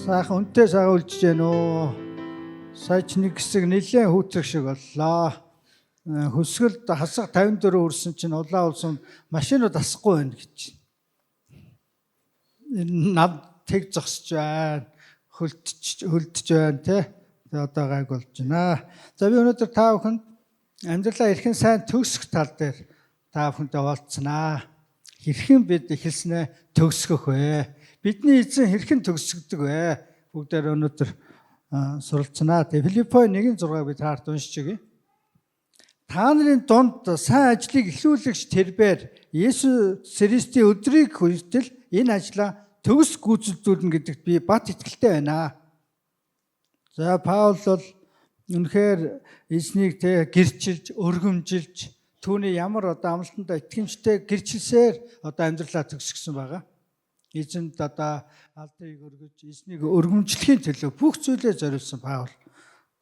Сайхан үнтэй сайхан үлдэж байна уу? Сая ч нэг хэсэг нэлээд хүүтрэх шиг боллоо. Хөсгөлд хасах 54 өрсөн чинь улаан улсын машинууд асахгүй байна гэж. Над тэг зогсож байна. Хөлдөж байна те. Тэгээ одоо гайг болж байна. За би өнөөдөр та бүхэнд амьдралаа эрхэн сайн төгсөх тал дээр та бүхэнтэй уулзсанаа. Хэрхэн бид эхэлснээ төгсгөх вэ? Бидний эзэн хэрхэн төгсгдөг вэ? Бүгдээр өнөөдөр суралцсанаа. Тэгээ Филиппо 1:6 бид хаарт уншиж өгье. Та нарын дунд сайн ажлыг эхлүүлэгч тэрбээр Есүс Христийн өдрийг хүртэл энэ ажлаа төгс гүйцэлдүүлнэ гэдэгт би бат итгэлтэй байна. За Паул бол үнэхээр эзнийг гэрчилж, өргөмжилж, түүний ямар амлалтанд итгэмжтэй гэрчилсээр амьдралаа төгсгсөн байгаа. Эзэнд алдрыг өргөж, эзнийг өргөмжлөхийн төлөө бүх зүйлээ зориулсан Паул.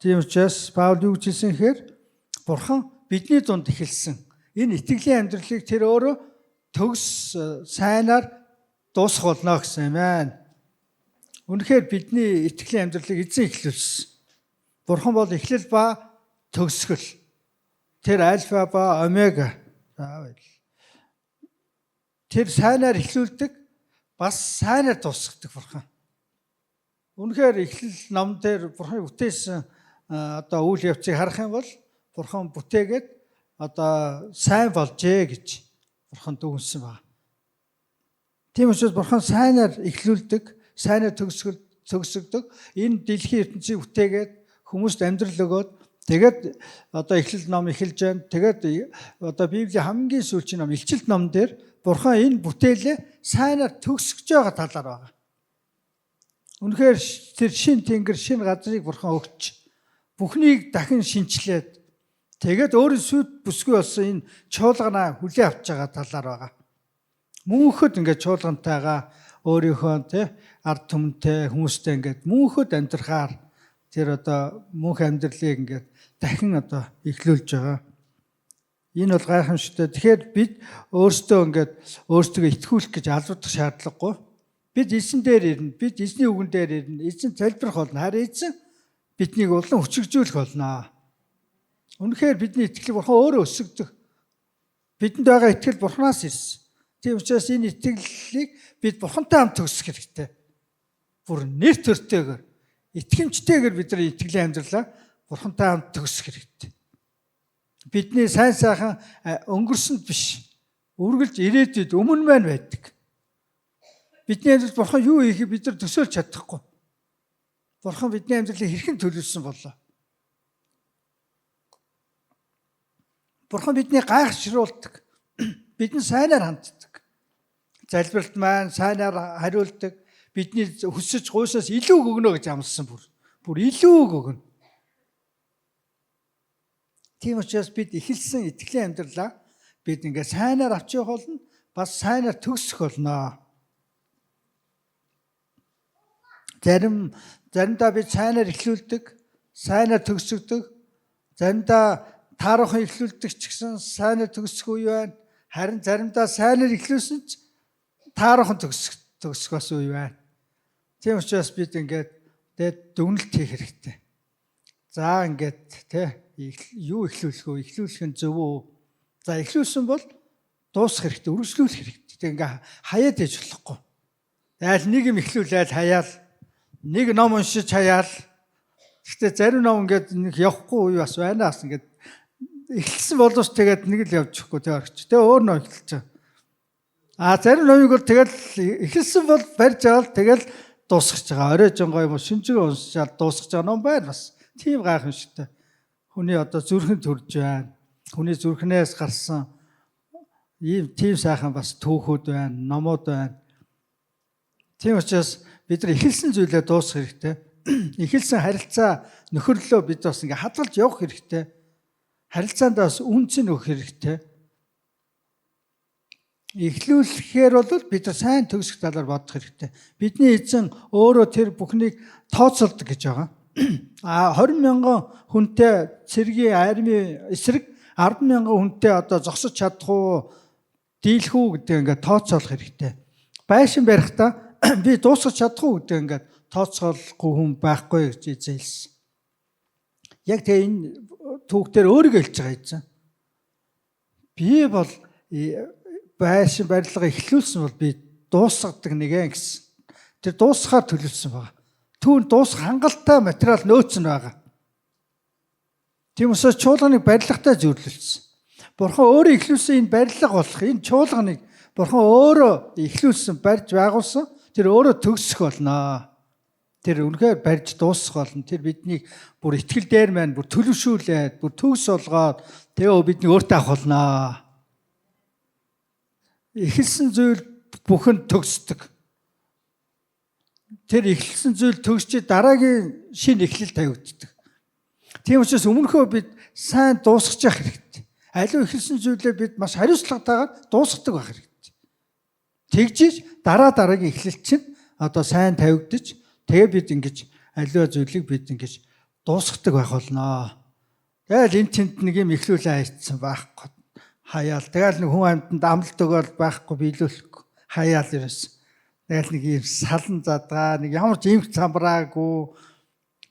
Тийм учраас Паул юу гэж хэлсэн гэхээр Бурхан бидний дунд эхэлсэн энэ итгэлийн амьдралыг тэр өөрөө төгс сайнаар дуусгах болно гэсэн юм байна. Үнэхээр бидний итгэлийн амьдралыг эзэн эхлүүлсэн. Бурхан бол эхлэл ба төгсгөл. Тэр альфа ба омега. Тэр сайнаар эхлүүлдэг, бас сайнаар дуусгадаг Бурхан. Үнэхээр эхлэл ном дээр Бурханы бүтээсэн үйл явцыг харах юм бол Бурхан бүтээгээд сайн болжээ гэж Бурхан дүгнсэн байна. Тийм учраас Бурхан сайнаар эхлүүлдэг, сайнаар төгсгдөг. Энэ дэлхийн ертөнцийг бүтээгээд хүмүүст амьдрал өгөөд тэгээд эхлэл ном эхэлж байна. Тэгээд Библийн хамгийн сүүлчийн ном Илчилт ном дээр Бурхан энэ бүтээлээ сайнаар төгсгөж байгаа талаар байгаа. Үнэхээр тэр шин тэнгэр, шин газрыг Бурхан өгч бүхнийг дахин шинчлээд тэгээд өөрийн сүд бүсгүй болсон энэ чуулганаа хүлээн авч байгаа талаар байгаа. Мөнхөд ингээд чуулгантайгаа өөрийнхөө ард түмэнтэй хүмүүстэй ингээд мөнхөд амьдрахаар тэр мөнх амьдралыг ингээд дахин эхлүүлж байгаа. Энэ бол гайхамшигтай. Тэгэхээр бид өөрсдөө итгүүлэх гэж албадах шаардлагагүй. Бид эзэн дээр ирнэ. Бид эзний үгэн дээр ирнэ. Эзэн залбирах болно. Харин эзэн биднийг улам хүчрхжүүлэх болно. Үнэхээр бидний итгэл Бурхан өөрөө өсгдөг. Бидэнд байгаа итгэл Бурханаас ирсэн. Тийм учраас энэ итгэлийг бид Бурхантай хамт төгсөх хэрэгтэй. Бүр нэр төртэйгээр, итгэмжтэйгээр бидний итгэлийн амьдралаа Бурхантай хамт төгсөх хэрэгтэй. Бидний сайн сайхан өнгөрсөнд биш, үргэлж ирээдүйд өмнө маань байдаг. Бидний амьдралд Бурхан юу хийхийг бид нар төсөөлж чадахгүй. Бурхан бидний амьдралыг хэрхэн төлөвлөсөн болоо. Бурхан биднийг гайхшруулдаг. Бидний сайнаар ханддаг. Залбиралт маань сайнаар хариулдаг. Бидний хүсэж гуйсаас илүү өгнө гэж амласан бүр илүү өгнө. Тийм учраас бид эхэлсэн итгэлийн амьдралаа бид ингээд сайнаар авч явах болно, бас сайнаар төгсөх болно. Заримдаа бид сайнаар эхлүүлдэг, сайнаар төгсгдөг. Заримдаа таарахын эхлүүлдэг ч гэсэн сайнаар төгсөх үе байна. Харин заримдаа сайнаар эхлүүлсэн ч таарахын төгсөх бас үе байна. Тийм учраас бид ингээд дүгнэлт хийх хэрэгтэй. За ингээд юу эхлүүлэх вэ? Эхлүүлэх нь зөв үү? За эхлүүлсэн бол дуусгах хэрэгтэй, үргэлжлүүлэх хэрэгтэй. Тэг ингээ хаяад ээж болохгүй. Айл нэг юм эхлүүлээд хаяал, нэг ном уншиж хаяал. Гэхдээ зарим ном ингээд нэг явахгүй үе бас байна. Бас ингээд эхэлсэн боловч тэгээд нэг л явж өгөхгүй орч. Тэгээ өөр ном эхэлж байгаа. Зарим номыг бол тэгэл эхэлсэн бол барьж аваад тэгэл дуусгаж байгаа. Орой жонгой юм шинжиг уншаад дуусгаж байгаа ном байна бас. Тийм гайхамшигтай. Хүний зүрхэн төрж байна. Хүний зүрхнээс гарсан тийм сайхан бас түүхүүд байна, номууд байна. Тийм учраас бид нар эхэлсэн зүйлээ дуусгах хэрэгтэй. Эхэлсэн харилцаа нөхөрлөлөө бид бас ингээ хадгалж явах хэрэгтэй. Харилцаанд бас үнцэн өгөх хэрэгтэй. Эхлүүлэхээр бол бид нар сайн төгсөх талаар бодох хэрэгтэй. Бидний эзэн өөрөө тэр бүхнийг тооцоолдог гэж байгаа. 20,000 хүнтэй цэргийн армийн эсрэг 10,000 хүнтэй зогсож чадах уу, дийлэх үү гэдэг ингээд тооцоолох хэрэгтэй. Байшин барихдаа би дуусгах чадах уу гэдэг ингээд тооцоолохгүй хүн байхгүй гэж Эзэн хэлсэн. Яг тэгээ энэ түүхтэр өөрийгөө хэлж байгаа Эзэн. Би бол байшин барилга эхлүүлсэн бол би дуусгадаг нэгэн гэсэн. Тэр дуусгахаар төлөвлөсөн байгаа. Түүнд дуусгах хангалттай материал нөөцөн байгаа. Тийм учраас чуулганыг барилгатай зөвлөлдсөн. Бурхан өөрөө эхлүүлсэн энэ барилга болох энэ чуулганыг Бурхан өөрөө эхлүүлсэн барьж байгуулсан. Тэр өөрөө төгсөх болно. Тэр үнэхээр барьж дуусгах болно. Тэр биднийг бүр итгэл дээр маань бүр төлөвшүүлээд, бүр төгс болгоод тэгээ бидний өөртөө авах болно. Эхэлсэн зүйл бүхэн төгсдөг. Тэр эхэлсэн зүйл төгсчид дараагийн шинэ эхлэл тавигддаг. Тийм учраас өмнөхөө бид сайн дуусгах хэрэгтэй. Аливаа эхэлсэн зүйлээ бид маш хариуцлагатайгаар дуусгадаг байх хэрэгтэй. Тэгжиж дараагийн эхлэл чинь одоо сайн тавигдаж тэгээ бид ингэж аливаа зүйлийг бид ингэж дуусгадаг байх болно. Тэгэл энэ тэнд нэг юм эхлүүлээ хайцсан байхгүй. Хаяал. Тэгэл нэг хүн амьтанд амлалт өгөөл байхгүй биелүүлэхгүй. Хаяал ерөөс. Тэгэл нэг юм салан задгаа, нэг ямар ч имх цамбраагүй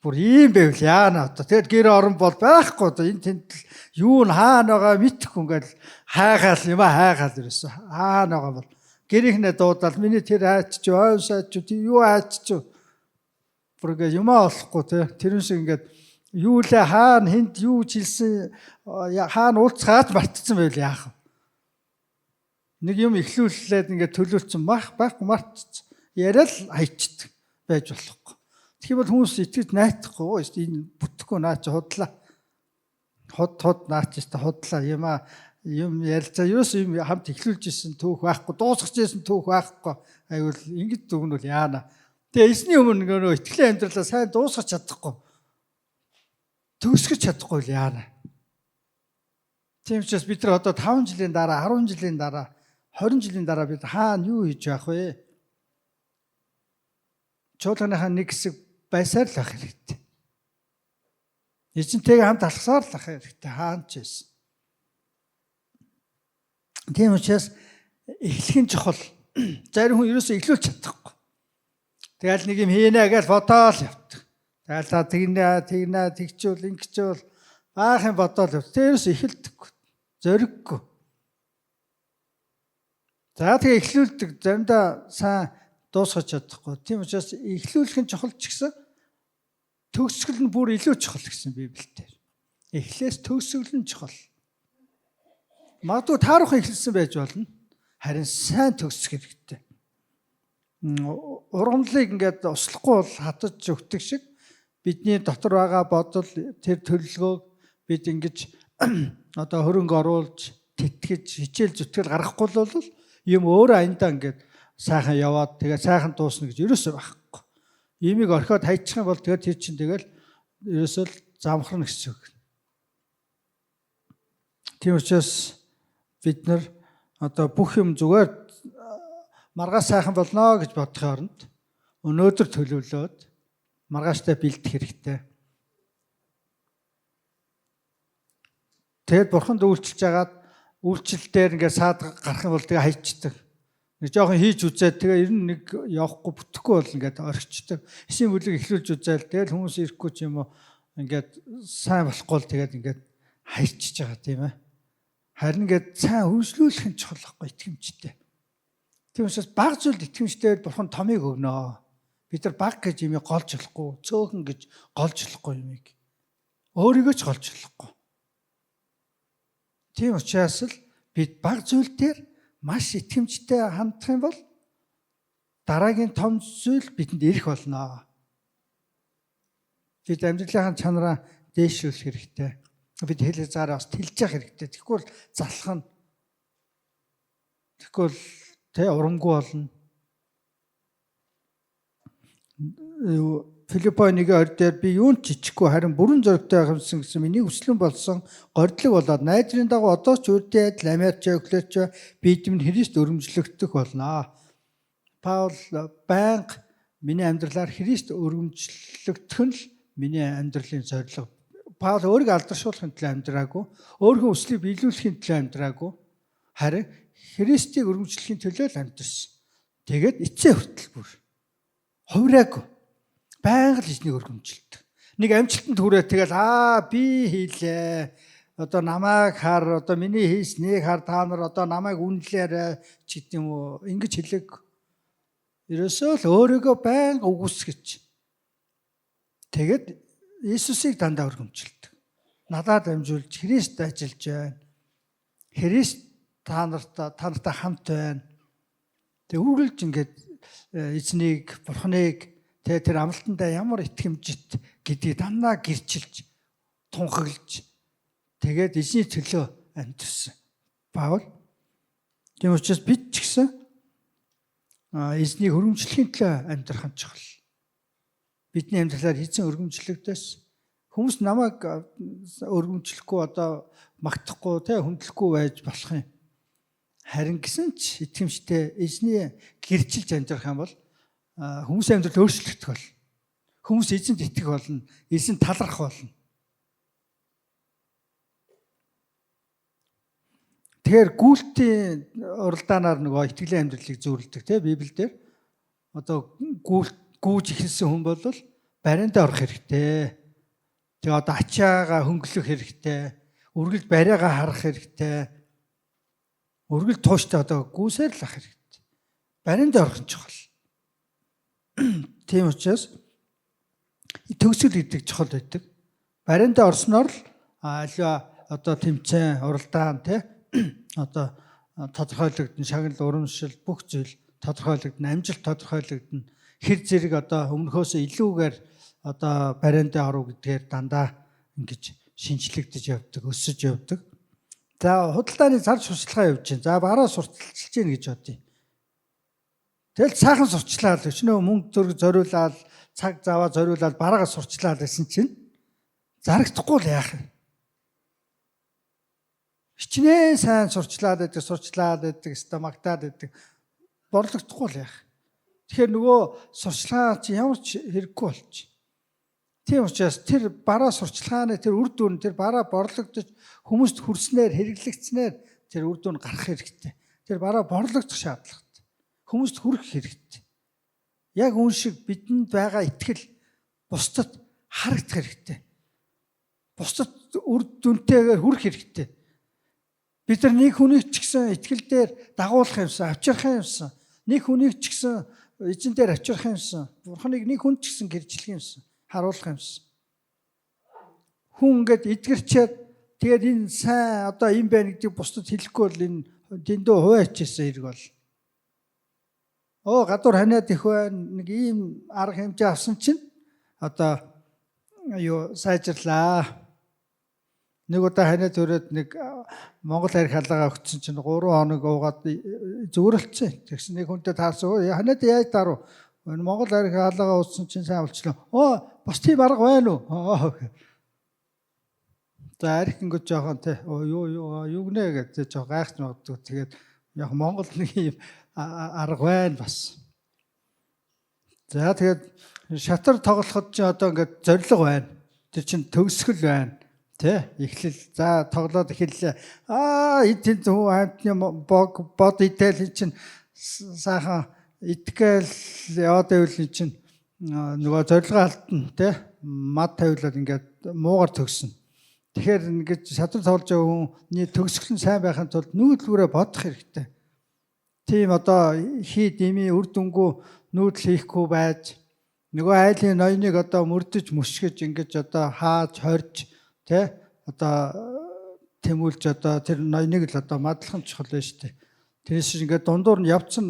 бүр ийм байвал яана одоо. Тэгэд гэр орон бол байхгүй одоо энэ тэнд юу н хаана байгаа мэдхгүй ингээл хайгаал юм хайгаал ерөөс. Хаана байгаа бол гэрийнхнээ дуудаад миний тэр хайч ойсаач юу хайч бүр ингээ юмаа олохгүй тэрэн шиг ингээд юу лээ хаана хэнд юу жилсэн хаана уулзгаад мартцсан байл яах вэ? Нэг юм эхлүүлээд ингээд төлөвлөсөн байхгүй мартцсан. Яриад хайчдаг байж болохгүй. Тэгэх бол хүмүүс итгэж найдахгүй энэ бүтэхгүй наа чи худлаа. Ход наач чи худлаа юм ярилцаа ерөөс юм хамт эхлүүлж исэн түүх байхгүй дуусгаж исэн түүх байхгүй. Айвал ингэж дүгнвэл яана. Тэгээ эсний өмнө нөгөө итгэлийн амьдралаа сайн дуусгаж чадахгүй. Төгсгөж чадахгүй л яана. Тийм учраас бид нар одоо 5 жилийн дараа, 10 жилийн дараа, 20 жилийн дараа бид хаана юу хийж явах вэ? Чуулганыхаа нэг хэсэг байсаар л ах хэрэгтэй. Эзэнтэйгээ хамт алхасаар л ах хэрэгтэй. Хаана ч байсан. Тийм учраас эхлэх нь чухал. Зарим хүн ерөөсөө эхлүүлж чадахгүй. Тэгэл нэг юм хийнэ гэж бодоол явдаг. Тэгэл та тэгнэ тэгчүүл ингэчүүл баахан бодоол явдаг. Тэрээс эхэлдэггүй. Зориггүй. За тэгээ эхлүүлдэг. Заримдаа сайн дуусгаж чадахгүй. Тийм учраас эхлүүлэх нь чухал ч гэсэн төгсгөл нь бүр илүү чухал гэсэн Библиэлд. Эхлээс төгсгөл нь чухал. Магадгүй таарахын эхэлсэн байж болно. Харин сайн төгсөх хэрэгтэй. Ургамлыг ингээд услахгүй бол хатаж өгдөг шиг бидний дотор байгаа бодол тэр төлөвлөгөөг бид ингэж одоо хөрөнгө оруулж тэтгэж хичээл зүтгэл гаргахгүй бол юм өөрөө аяндаа ингээд сайхан яваад тэгээ сайхан дуусна гэж ерөөсөө байхгүй. Имийг орхиод хайчих юм бол тэгээ тэр чинь тэгэл ерөөсөө л замхарна гэсэн үг. Тийм учраас бид нар одоо бүх юм зүгээр маргааш сайхан болно гэж бодохын оронд өнөөдөр төлөвлөөд маргааштай бэлдэх хэрэгтэй. Тэгэд бурханд үйлчилж агаад үйлчлэлээр ингээд саад гарах юм бол тэгээ хайчдаг. Нэг жоохон хийж үзээд тэгээ ер нь нэг явахгүй бүтэхгүй бол ингээд орхичдаг. Эсийн бүлэг эхлүүлж үзээл тэгэл хүмүүс ирэхгүй ч юм уу ингээд сайн болохгүй л тэгээд ингээд хайчиж байгаа тийм ээ. Харин ингээд сайн үйлчлүүлэх нь чухал байхгүй итгэмжтэй. Тийм учраас баг зүйлд итгэмжтэй бурхан томыг өгнө. Бид нар баг гэж юм голж болохгүй, цөөхөн гэж голж болохгүй юмыг. Өөрийгөө ч голж болохгүй. Тийм учраас л бид баг зүйл дээр маш итгэмжтэй хандах юм бол дараагийн том зүйл бидэнд ирэх болно. Бид амьдралынхаа чанараа дээшлүүлэх хэрэгтэй. Бид хэлээ заараа бас тэлж явах хэрэгтэй. Тэгэхгүй бол залхах нь. Тэгэхгүй бол урамгүй болно. Филиппо 1:20 дээр би юунд жижиггүй харин бүрэн зоригтой хамсан гэсэн миний хүслэн болсон гордлог болоод найдрын дагуу одоо ч үрдээ адил амьарч өглөөч бидэм Христ өргөмжлөгдөх болно. Паул байнга миний амьдралаар Христ өргөмжлөгдөх нь л миний амьдралын зорилго. Паул өөрийгөө алдаршуулахын төлөө амьдраагүй, өөрийнхөө хүслийг биелүүлэхийн төлөө амьдраагүй, харин Христийг өргөмжлөхийн төлөө л амьдсан. Тэгээд эцсийн хүртэл бүр хувраагүй. байнга л эзнийг өргөмжилдэг. Нэг амжилтанд хүрээ тэгэл би хийлээ. Одоо намайг хар, одоо миний хийснийг хар, та нар одоо намайг үнэлээрэй ч гэдэг юм уу. Ингэж хэлэг. Ерөөсөө л өөрийгөө байнга үгүйсгэж. Тэгэд Иесусыг дандаа өргөмжилдэг. Надад амжуулж Христ ажиллаж байна. Христ та нартай хамт байна. Тэг үргэлж ингээд эзнийг, Бурхныг тэр амлалтандаа ямар итгэмжит гэдгийг дандаа гэрчилж, тунхаглаж тэгээд эзний төлөө амьдсан. Паул. Тийм учраас бид ч гэсэн эзнийг өргөмжлөхийн төлөө амьдрах нь чухал. Бидний амьдралаар эзэн өргөмжлөгдөөс хүмүүс намайг өргөмжлөхгүй одоо магтахгүй хүндлэхгүй байж болох юм. Харин гэсэн ч итгэмжтэй эзний гэрчилж амьдрах юм бол хүмүүсийн амьдрал өөрчлөгдөх бол. Хүмүүс эзэнд итгэх болно, эзэнд талархах болно. Тэгэхээр гүйлтийн уралдаанаар нөгөө итгэлийн амьдралыг зөөрлөдөг Библиэлд. Одоо гүүж ихэлсэн хүн бол барианд орох хэрэгтэй. Тэгээ одоо ачаагаа хөнгөлөх хэрэгтэй. Үргэлж бариагаа харах хэрэгтэй. Үргэлж тууштай одоо гүүсээр л ах хэрэгтэй. Барианд орох нь чухал. Тийм учраас төгсгөл гэдэг чухал байдаг. Барианд орсноор л альва одоо тэмцээн, уралдаан одоо тодорхойлогдсон, шагнал, урамшил бүх зүйл тодорхойлогдсон, амжилт тодорхойлогдсон. Хэр зэрэг одоо өмнөхөөс илүүгээр одоо барианд оров гэдгээр дандаа ингэж шинжлэгдэж явдаг, өсөж явдаг. За худалдааны зарж сурчлагаа явж байна. За бараа сурталчилж гин гэж бодъё. Тэгэл сайхан сурчлаа л өчнөө мөнгө зөрг зориулаад цаг заваа зориулаад бараагаа сурчлаа гэсэн чинь зарагдахгүй л яах вэ? Хичнээн сайн сурчлаад байдаг, магтаад байдаг. Борлогдохгүй л яах. Тэгэхээр нөгөө сурчлагаа чи ямар ч хэрэггүй болчих. Тийм учраас тэр бараа сурчлагааны тэр үр дүн, тэр бараа борлогдож хүмүүст хүрснээр, хэрэглэгдснээр тэр үр дүн гарах хэрэгтэй. Тэр бараа борлогдох шаардлагатай. Хүмүүст хүрэх хэрэгтэй. Яг үн шиг бидэнд байгаа итгэл бусдад харагдах хэрэгтэй. Бусдад үр дүнтэйгээр хүрэх хэрэгтэй. Бид нар нэг хүнийг ч гэсэн итгэл дээр дагуулах юмсан, авчрах юмсан. Нэг хүнийг ч гэсэн эзэн дээр авчрах юмсан. Бурхныг нэг хүн ч гэсэн гэрчлэх юмсан. Харуулах юмсан. Хүн ингээд эдгэрчээд тэгээд энэ сайн одоо юм байна гэдгийг бусдад хэлэхгүй бол энэ дэндүү хуваачсан хэрэг бол. Гадуур ханиад их байна. Нэг ийм арга хэмжээ авсан чинь одоо сайжрлаа. Нэг удаа ханиад өрөөд нэг Монгол арх халаагаа өгсөн чинь 3 хоног уугаад зүгөрлцсэн. Тэгсэн нэг хүнтэй таарсан. Ханиад яаж дарав? Монгол арх халаагаа уусан чинь сайн болчихлоо. Бас тийм арга байна уу? За арх ингэж жоохон юу гэнэ гэж жоо гайхаж магадгүй. Тэгээд яг Монгол нэг юм арга байна бас. За тэгээд шатар тоглоход чи одоо ингээд зориг байна. Тэр чин төгсгөл байна. Эхлэл за тоглоод эхэллээ. Энд хүн амтны бод итэл чинь сайхан итгэл яваад байвал чинь нөгөө зорилгоо алдна мад тавилаад ингээд муугар төгснө. Тэгэхээр ингээд шатар тоглож байгаа хүний төгсгөл нь сайн байхын тулд нүүдлүүрээ бодох хэрэгтэй. Тийм одоо хий дими үр дүнгүү нүүдэл хийхгүй байж нөгөө айлын ноёныг одоо мөрдөж мөшгөж ингэж одоо хааж хорж одоо тэмүүлж одоо тэр ноёныг л одоо мадлах нь чухал байна шүү дээ. Тэрээс ингээд дундуур нь явцсан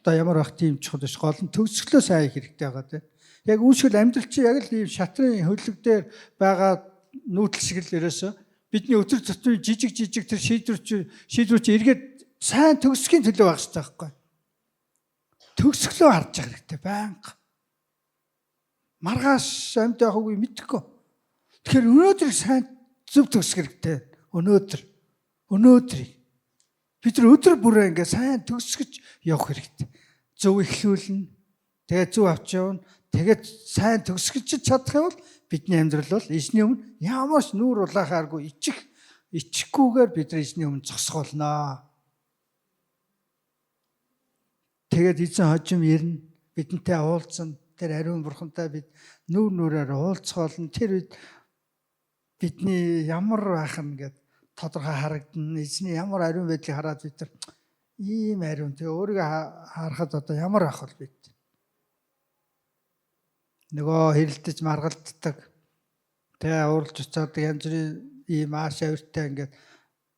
одоо ямар байх тийм чухал биш. Гол нь төгсгөлөө сайн хэрэгтэй байгаа Яг үүшгэл амьдрал чи яг л ийм шатрын хөлөг дээр байгаа нүүдэл шиг л ерөөсөө бидний өдөр тутмын жижиг тэр шийдвэрч эргээд сайн төгсөхийн төлөө байх хэрэгтэй байхгүй. Төгсгөлөө харж байгаа хэрэгтэй байнга. Маргааш амьд байх үгүй мэдэхгүй. Тэгэхээр өнөөдөр сайн зөв төгсөх хэрэгтэй. Өнөөдрийг бид нар өдөр бүрээ ингээ сайн төгсгөж явах хэрэгтэй. Зөв эхлүүлнэ. Тэгээд зөв авч явна. Тэгээд сайн төгсгөж чадах юм бол бидний амьдрал бол эзний өмнө ямар ч нүүр улаахааргүй ичхгүйгээр бид нар эзний өмнө зогсох болно. Тэгээд эзэн хожим ирнэ. Бидэнтэй уулзна. тэр ариун бурхантай бид нүүр нүрээр уулзах болно. Тэр үед бидний ямар байх нь гэд тодорхой харагдана. Эзний ямар ариун байдлыг хараад бид нар ийм ариун тэгээ өөрийгөө харахад одоо ямар ах бол бид нөгөө хэрэлдэж маргалддаг тэгээ ууралж уцаадаг янз бүрийн ийм ааш авиртай ингээд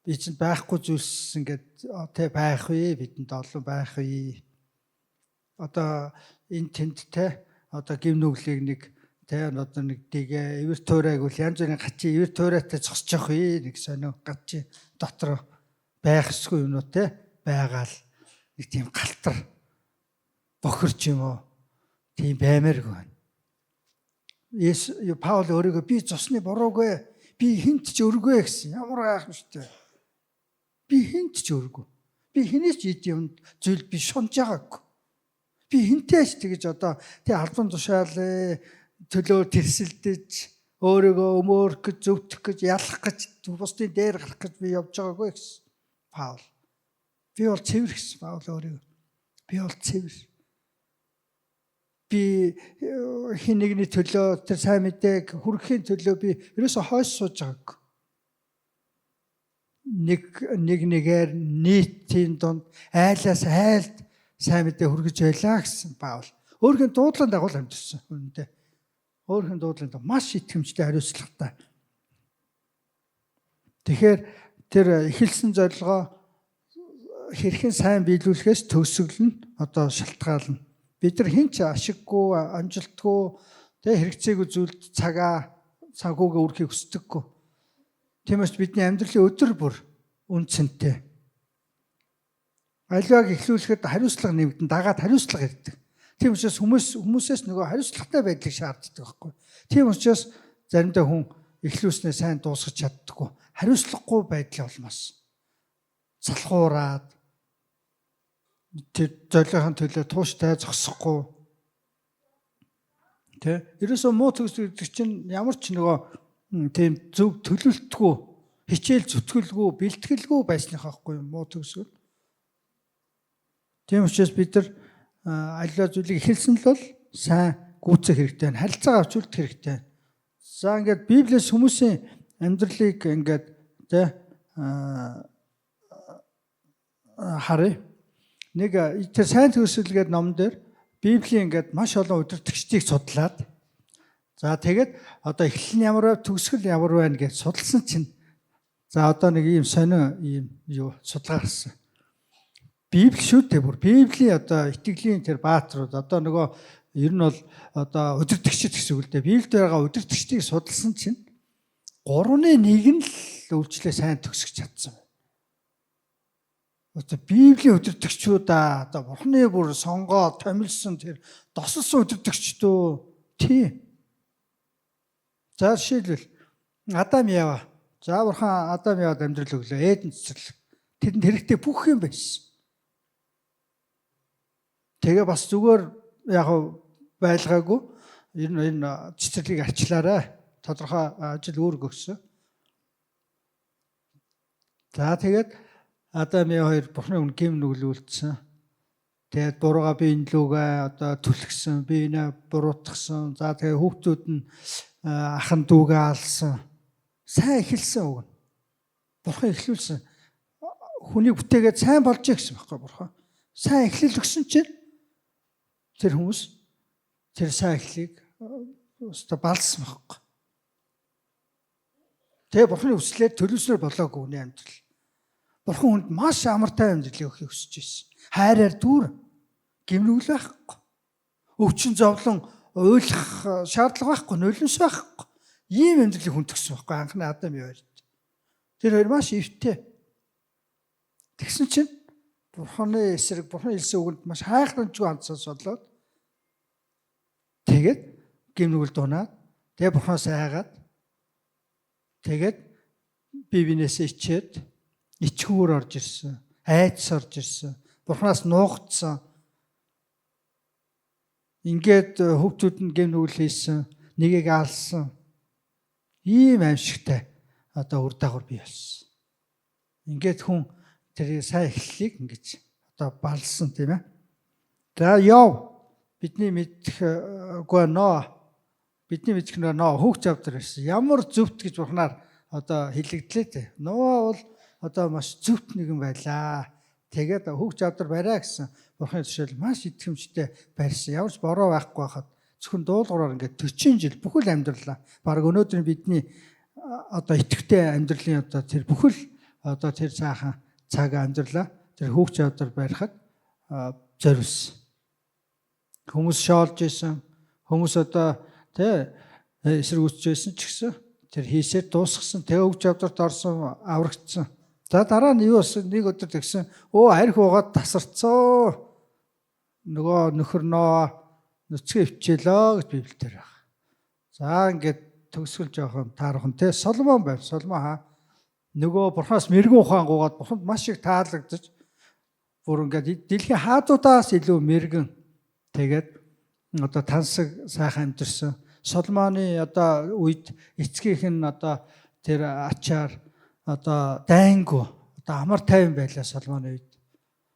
би чинь байхгүй зүйлс ингээд тэ байх вэ бидэнд олон байх вэ одоо энэ тэнд тэ одоо гим нүглийг нэг тэ одоо нэг дэгээ эвэр туурайг бол янз бүрийн гачи эвэр туурайтай зогсож явах вэ нэг сонио гачи дотор байх ёсгүй юм уу тэ байгаал нэг тийм галтар бохирч юм уу тийм баймааргүй байна. Паул өөрийгөө би цусны буруугүй би хинт ч өргөө гэсэн ямар айх юм шүү дээ. Би хинт ч өргөө. Би хинээс ч ийм зүйл би шунж байгаагүй. Би хинтээч тэгэж одоо тий албан тушаал төлөө тэрсэлдэж өөрийгөө өмөөрөх гэж зөвтөх гэж ялах гэж бусдын дээр гарах гэж би явж байгаагүй гэсэн. Паул. Би бол цэвэр гэсэн Паул өөрийгөө. Би бол цэвэр. Би хин нэгний төлөө тэр сайн мэдээг хүргэхийн төлөө би ерөөсө хойш сууж байгаагүй. Нэгээр нийтийн донд айлаас айлд сайн мэдээ хүргэж байлаа гэсэн Паул. Өөрхийн дуудлын дагуу амьдсан үнэндээ. Өөрхийн дуудлын дагуу маш итгэмжтэй хариуцлагатай. Тэгэхээр тэр эхэлсэн зорилгоо хэрхэн сайн биелүүлэхээс төгсгөл нь одоо шалтгаална. Бид нар хинч ашиггүй, амжилтгүй, тэгээ хэрэгцээгүй зүйлд цагуугаа үрхийг хүсдэггүй. Тиймээс бидний амьдралын өдөр бүр үнцэнтэй. Аливааг эхлүүлэхэд хариуцлага нэмэгдэн дагаад хариуцлага ирдэг. Тийм учраас хүмүүсээс нөгөө хариуцлагатай байдлыг шаарддаг байхгүй. Тийм учраас заримдаа хүн эхлүүлснээ сайн дуусгах чаддаггүй. Хариуцлагагүй байдал олмоос. Залхуураад тэр зорилгын төлөө тууштай зогсохгүй. Тэ? Ерөөсөө муу төгс гэдэг чинь ямар ч нөгөө тийм зөв төлөвлөлтгүй, хичээл зүтгэлгүй, бэлтгэлгүй байсных байхгүй муу төгсгөл. Тийм учраас бид нар аливаа зүйлийг эхэлсэн л бол сайн гүйцэх хэрэгтэй, харилцаа авч үлдэх хэрэгтэй. За ингээд Библиэс хүмүүсийн амьдралыг ингээд тэ харъя. Нэг тэр сайн төгсгөл гэдэг ном дээр Библийн ингээд маш олон удирдагчдыг судлаад за тэгээд одоо эхлэл нь ямар вэ, төгсгөл ямар байна гэж судалсан чинь за одоо нэг ийм сонио ийм юу судалгаа гарсан. Библи шүү дээ бүр Библийн одоо итгэлийн тэр баатрууд одоо нөгөө ер нь бол одоо удирдагчид гэсэн үг л дээ. Библиэд байгаа удирдагчдыг судалсан чинь 3-1 нь л үйлчлээ сайн төгсгөж чадсан. Одоо Библийн удирдагчдаа одоо Бурхны бүр сонгоод томилсон тэр досолсон удирдагчдөө тий. За жишээлбэл Адам Ява. За Бурхан Адам Явад амьдрал өглөө. Эден цэцэрлэг. Тэдэнд хэрэгтэй бүх юм байсан. Тэгээ бас зүгээр яг байлгаагүй. Ер нь энэ цэцэрлэгийг арчлаарай. Тодорхой ажил үүрэг өгсөн. За тэгээд Адам Ява хоёр Бурхны өмнө гим нүглүүлсэн. Тэгээд бурууга биенлүүгээ одоо түлхсэн, биенээ буруутгсан. За тэгээд хүүхдүүд нь ахан дүүгээ алсан. Сайн эхэлсэн үг. Бурхан эхлүүлсэн. Хүнийг бүтээгээд сайн болж гэсэн байхгүй Бурхан. Сайн эхлэл өгсөн чинь тэр хүмүүс тэр сайн эхлийг өстө балсан байхгүй. Тэгээ Бурханы хүслээр төлөвснөр болоогүй хүний амьдрал. Бурхан хүнд маш амартай амьдралыг өгөхийг хүсэж байсан. Хайраар дүүр гимнүүл байхгүй. Өвчин зовлон уйлах шаардлага байхгүй, нулимс байхгүй. Ийм амьдралыг хүн төгсөн байхгүй анхны Адам Яваад. Тэр хоёр маш эвтэй. Тэгсэн чинь Бурханы эсрэг, Бурханы хэлсэн үгэнд маш хайхрамжгүй хандсаас болоод тэгээд гимнүүл дунаад тэгээд Бурханаас айгаад тэгээд бие биенээсээ ичээд ичгүүр орж ирсэн, айдас орж ирсэн, Бурханаас нуугдсан. Ингээд хүүхдүүд нь гимнүүл хийсэн, нэгийг алсан. Ийм аимшигтай одоо үр дагавар бий болсон. Ингээд хүн тэр сайн эхлэлийг ингэж одоо балсан тийм ээ. За яв. бидний мэдхгүй бидний мэдэх нөө хүүхд завдар байсан. Ямар зөвхт гэж бурхнаар одоо хэлэгдлээ те. Ноо бол одоо маш зөвхт нэгэн байлаа. Тэгээд хүүхд завдар бариа гэсэн бурхны төшөөл маш итгэмжтэй барьсан. Ямар ч бороо байхгүй байхад зөвхөн дуулуураар ингээд 40 жил бүхэл амьдралаа. Бараг өнөөдөр бидний одоо итгэвтэй амьдралын одоо тэр бүхэл одоо тэр цаахан цаг амьдралаа тэр хүүхд завдар барихад зориулсан. Хүмүүс шоолж исэн. Хүмүүс одоо тэ эсрэг үсчээсэн ч гэсэн тэр хийсээр дуусгасан. Тэ хүүхд завдарт орсон аврагдсан. За дараа нь юу болсон? Нэг өдөр тэгсэн. Арх уугаад тасарцсан. Нөгөө нөхөр нүцгэн өвчээлөө гэж Библиэлд байна. За ингээд төгсгөл жоохон таархан те Соломон байв. Соломон хаа нөгөө бурхаас мэрэгэн ухаан гуугаад бурханд маш их таалагдж бүр ингээд дэлхийн хаадуудаас илүү мэрэгэн тэгээд одоо тансаг сайхан амьдэрсэн. Соломоны одоо үед эцгийнх нь одоо тэр ачаар одоо дайнгу одоо амар тайван байлаа Соломоны үед.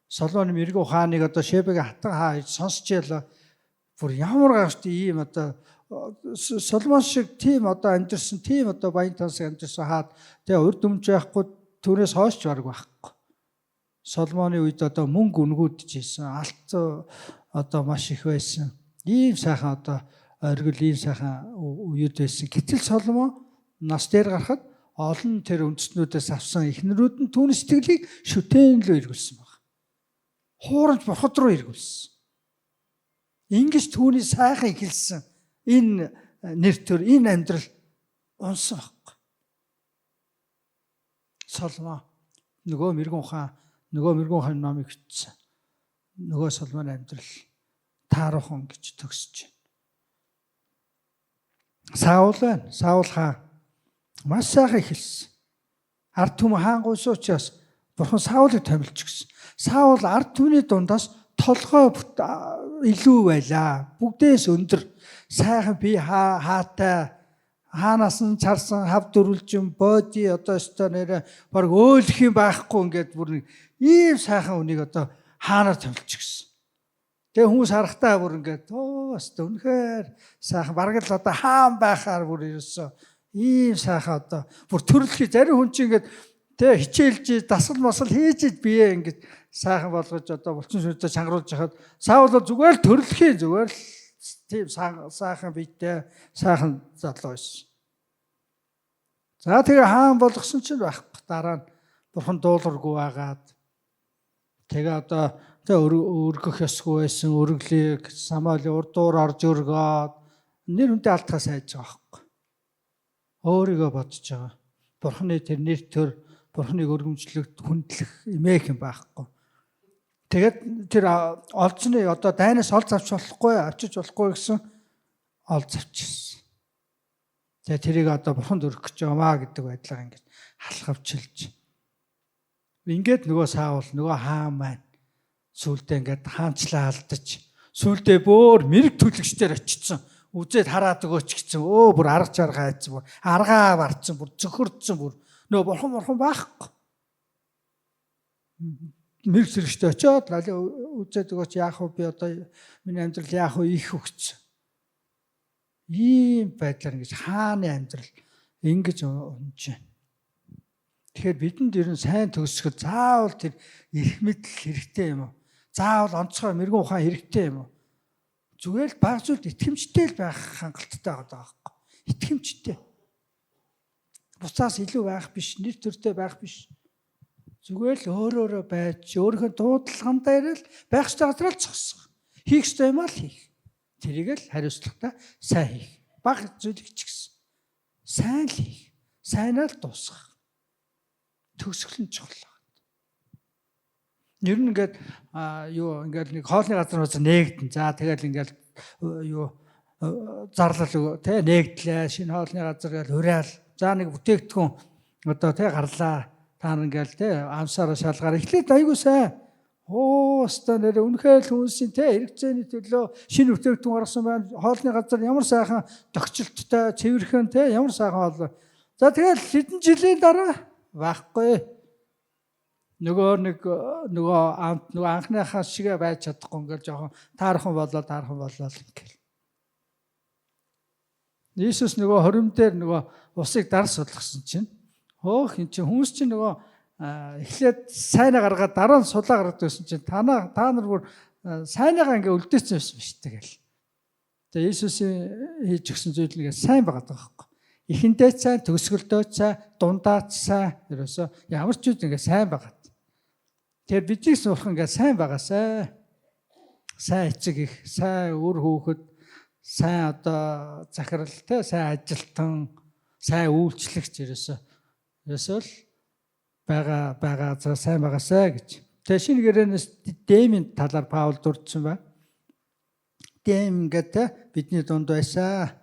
Соломоны мэрэгэн ухааныг одоо Шебегийн хатан хаа хийж сонсч ялаа. Бүр ямар гайхалтай ийм одоо Соломон шиг тийм одоо амьдэрсэн тийм одоо баян тансаг амьдэрсэн хаад тэгээ урд өмж байхгүй түүнээс хойш бараг байхгүй. Соломоны үед одоо мөнгө үнгүүдж ийсэн алт одоо маш их байсан. Ийм сайхан одоо оргил ийм сайхан үед байсан. Гэтэл Соломон нас дээр гарахад олон тэр үндэстнүүдээс авсан эхнэрүүд нь түүний сэтгэлийг шүтэн лөө эргүүлсэн баг. Хуурамч бурхад руу эргүүлсэн. Ингэж түүний сайхан эхэлсэн энэ нэр төр энэ амьдрал унсан баг. Соломон нөгөө мэрэгэн ухаан номыг бичсэн. Нөгөө Соломоны амьдрал таархан гэж төгсөж байна. Саул байна. Саул хаан маш сайхан эхэлсэн. Ард түмэн хаан гуйсан учраас бурхан Саулыг томилж гисэн. Саул ард түмний дундаас толгой илүү байлаа. Бүгдээс өндөр сайхан би хаатай хаанаас нь чарсан хав дөрвөлжин боди одоо өстө нэрэ баг өөлөх юм байхгүй ингээд бүр ийм сайхан үнийг одоо хаанаар томилж гисэн. Тэгээ хүмүүс харахтаа бүр ингээд өстө үнэхээр сайхан бараг л одоо хаан байхаар бүр ерөөсөө ийм сайхан одоо бүр төрлөхийн зарим хүн чинь ингээд тэ хичээлж дасгал мосгол хийж бие ингээд сайхан болгож одоо булчин сүнстэй чангаруулж хахад Саул бол зүгээр л төрлөхийн зүгээр л тийм сайхан биетэй сайхан залуу байсан. За тэгээ хаан болгосон ч байхгүй. Дараа нь бурхан дуулуургүй байгаад тэгээ одоо өргөх ёсгүй байсан өргөлийг Самуэлийн урдуур орж өргөөд нэр хүнтэй алдахаас айж байгаа байхгүй. Өөрийгөө бодож байгаа. Бурханы тэр нэр төр бурханыг өргөмжлөгд хүндлэх эмээх юм байхгүй. Тэгээд тэр олзны одоо дайнаас олз авчиж болохгүй гэсэн олз авчихсан. Тэгээ тэрийг одоо бурханд өргөх гэж байгаамаа гэдэг байдлаар ингээд халахвчилж. Ингээд нөгөө Саул нөгөө хаан маань сүулдэ ингээд хаанчлаа алдаж сүулдэ бөөр мэрэг төлөгчдөр очицсан. Үзээд хараад өгөөч гэсэн. Бүр арга жаргаа айцсан бүр аргаа барцсан бүр зөхөрдсөн бүр нөгөө бурхан байхгүй. Мэрэг зэрэгтэй очиод үзээд өгөөч яах вэ би одоо миний амьдрал яах вэ их өгч. Ийм байдлаар ингэж хааны амьдрал ингэж унж байна. Тэгэхээр бидэнд ер нь сайн төгсгөл заавал тэр эрх мэдэл хэрэгтэй юм уу? Заавал онцгой мэрэгэн ухаан хэрэгтэй юм уу? Зүгээр л баг зүйлд итгэмжтэй л байх хангалттай байгаа байхгүй. Итгэмжтэй. Буцаас илүү байх биш, нэр төртэй байх биш. Зүгээр л өөрөөрөө байж, өөрийнхөө дуудлаган дээр л байх ёстой газар л зогсох. Хийх ёстой юм аа л хийх. Тэрийг л хариуцлагатай сайн хийх. Баг зүйлийг ч гэсэн сайн л хийх. Сайнаар л дуусгах. Төгсгөл нь чухал. Ер нь ингээд ингээд нэг хоолны газар нээгдэн. За тэгэл ингээд зарлал тэ нээгдлээ. Шинэ хоолны газар гэж уриал. За нэг бүтээгдэхүүн одоо тэ гарлаа. Та нар ингээл тэ амсаараа шалгаар эхлээд айгуу сайн. Өстө нэр үнэхээр л хүнсийн тэ хэрэгцээний төлөө шинэ бүтээгдэхүүн гаргасан байна. Хоолны газар ямар сайхан тогтчлттой, цэвэрхэн тэ ямар сайхан хоол. За тэгэл хэдэн жилийн дараа байхгүй. нөгөө анхныхаа шигээ байж чадахгүй ингээл жоохон таархан болоод ингээл. Иесус нөгөө хорим дээр нөгөө усыг дарс сулгасан чинь эн чинь хүмүүс чинь нөгөө эхлээд сайнаа гаргаад дараа нь сулаа гаргадаг байсан чинь та нар бүр сайнаагаа ингээ үлдээсэн байсан биш тэгэл. Тэгээ Иесусийн хийж өгсөн зүйл нэгэ сайн байгаа байхгүй. Эхэндээ сайн, төгсгөлдөө сайн, дундаа сайн ерөөсөө ямар ч зүйл ингээ сайн байгаа. Тэгэхээр бидний сурах ингээ сайн байгаасай. Сайн эцэг их, сайн үр хүүхэд, сайн одоо захирал те, сайн ажилтан, сайн үйлчлэгч ерөөсөө л байгаа сайн байгаасай гэж. Тэгээ шинэ гэрээнээс дэмийн талаар Паул дурдсан байна. Дэм гэдэг бидний дунд байсан.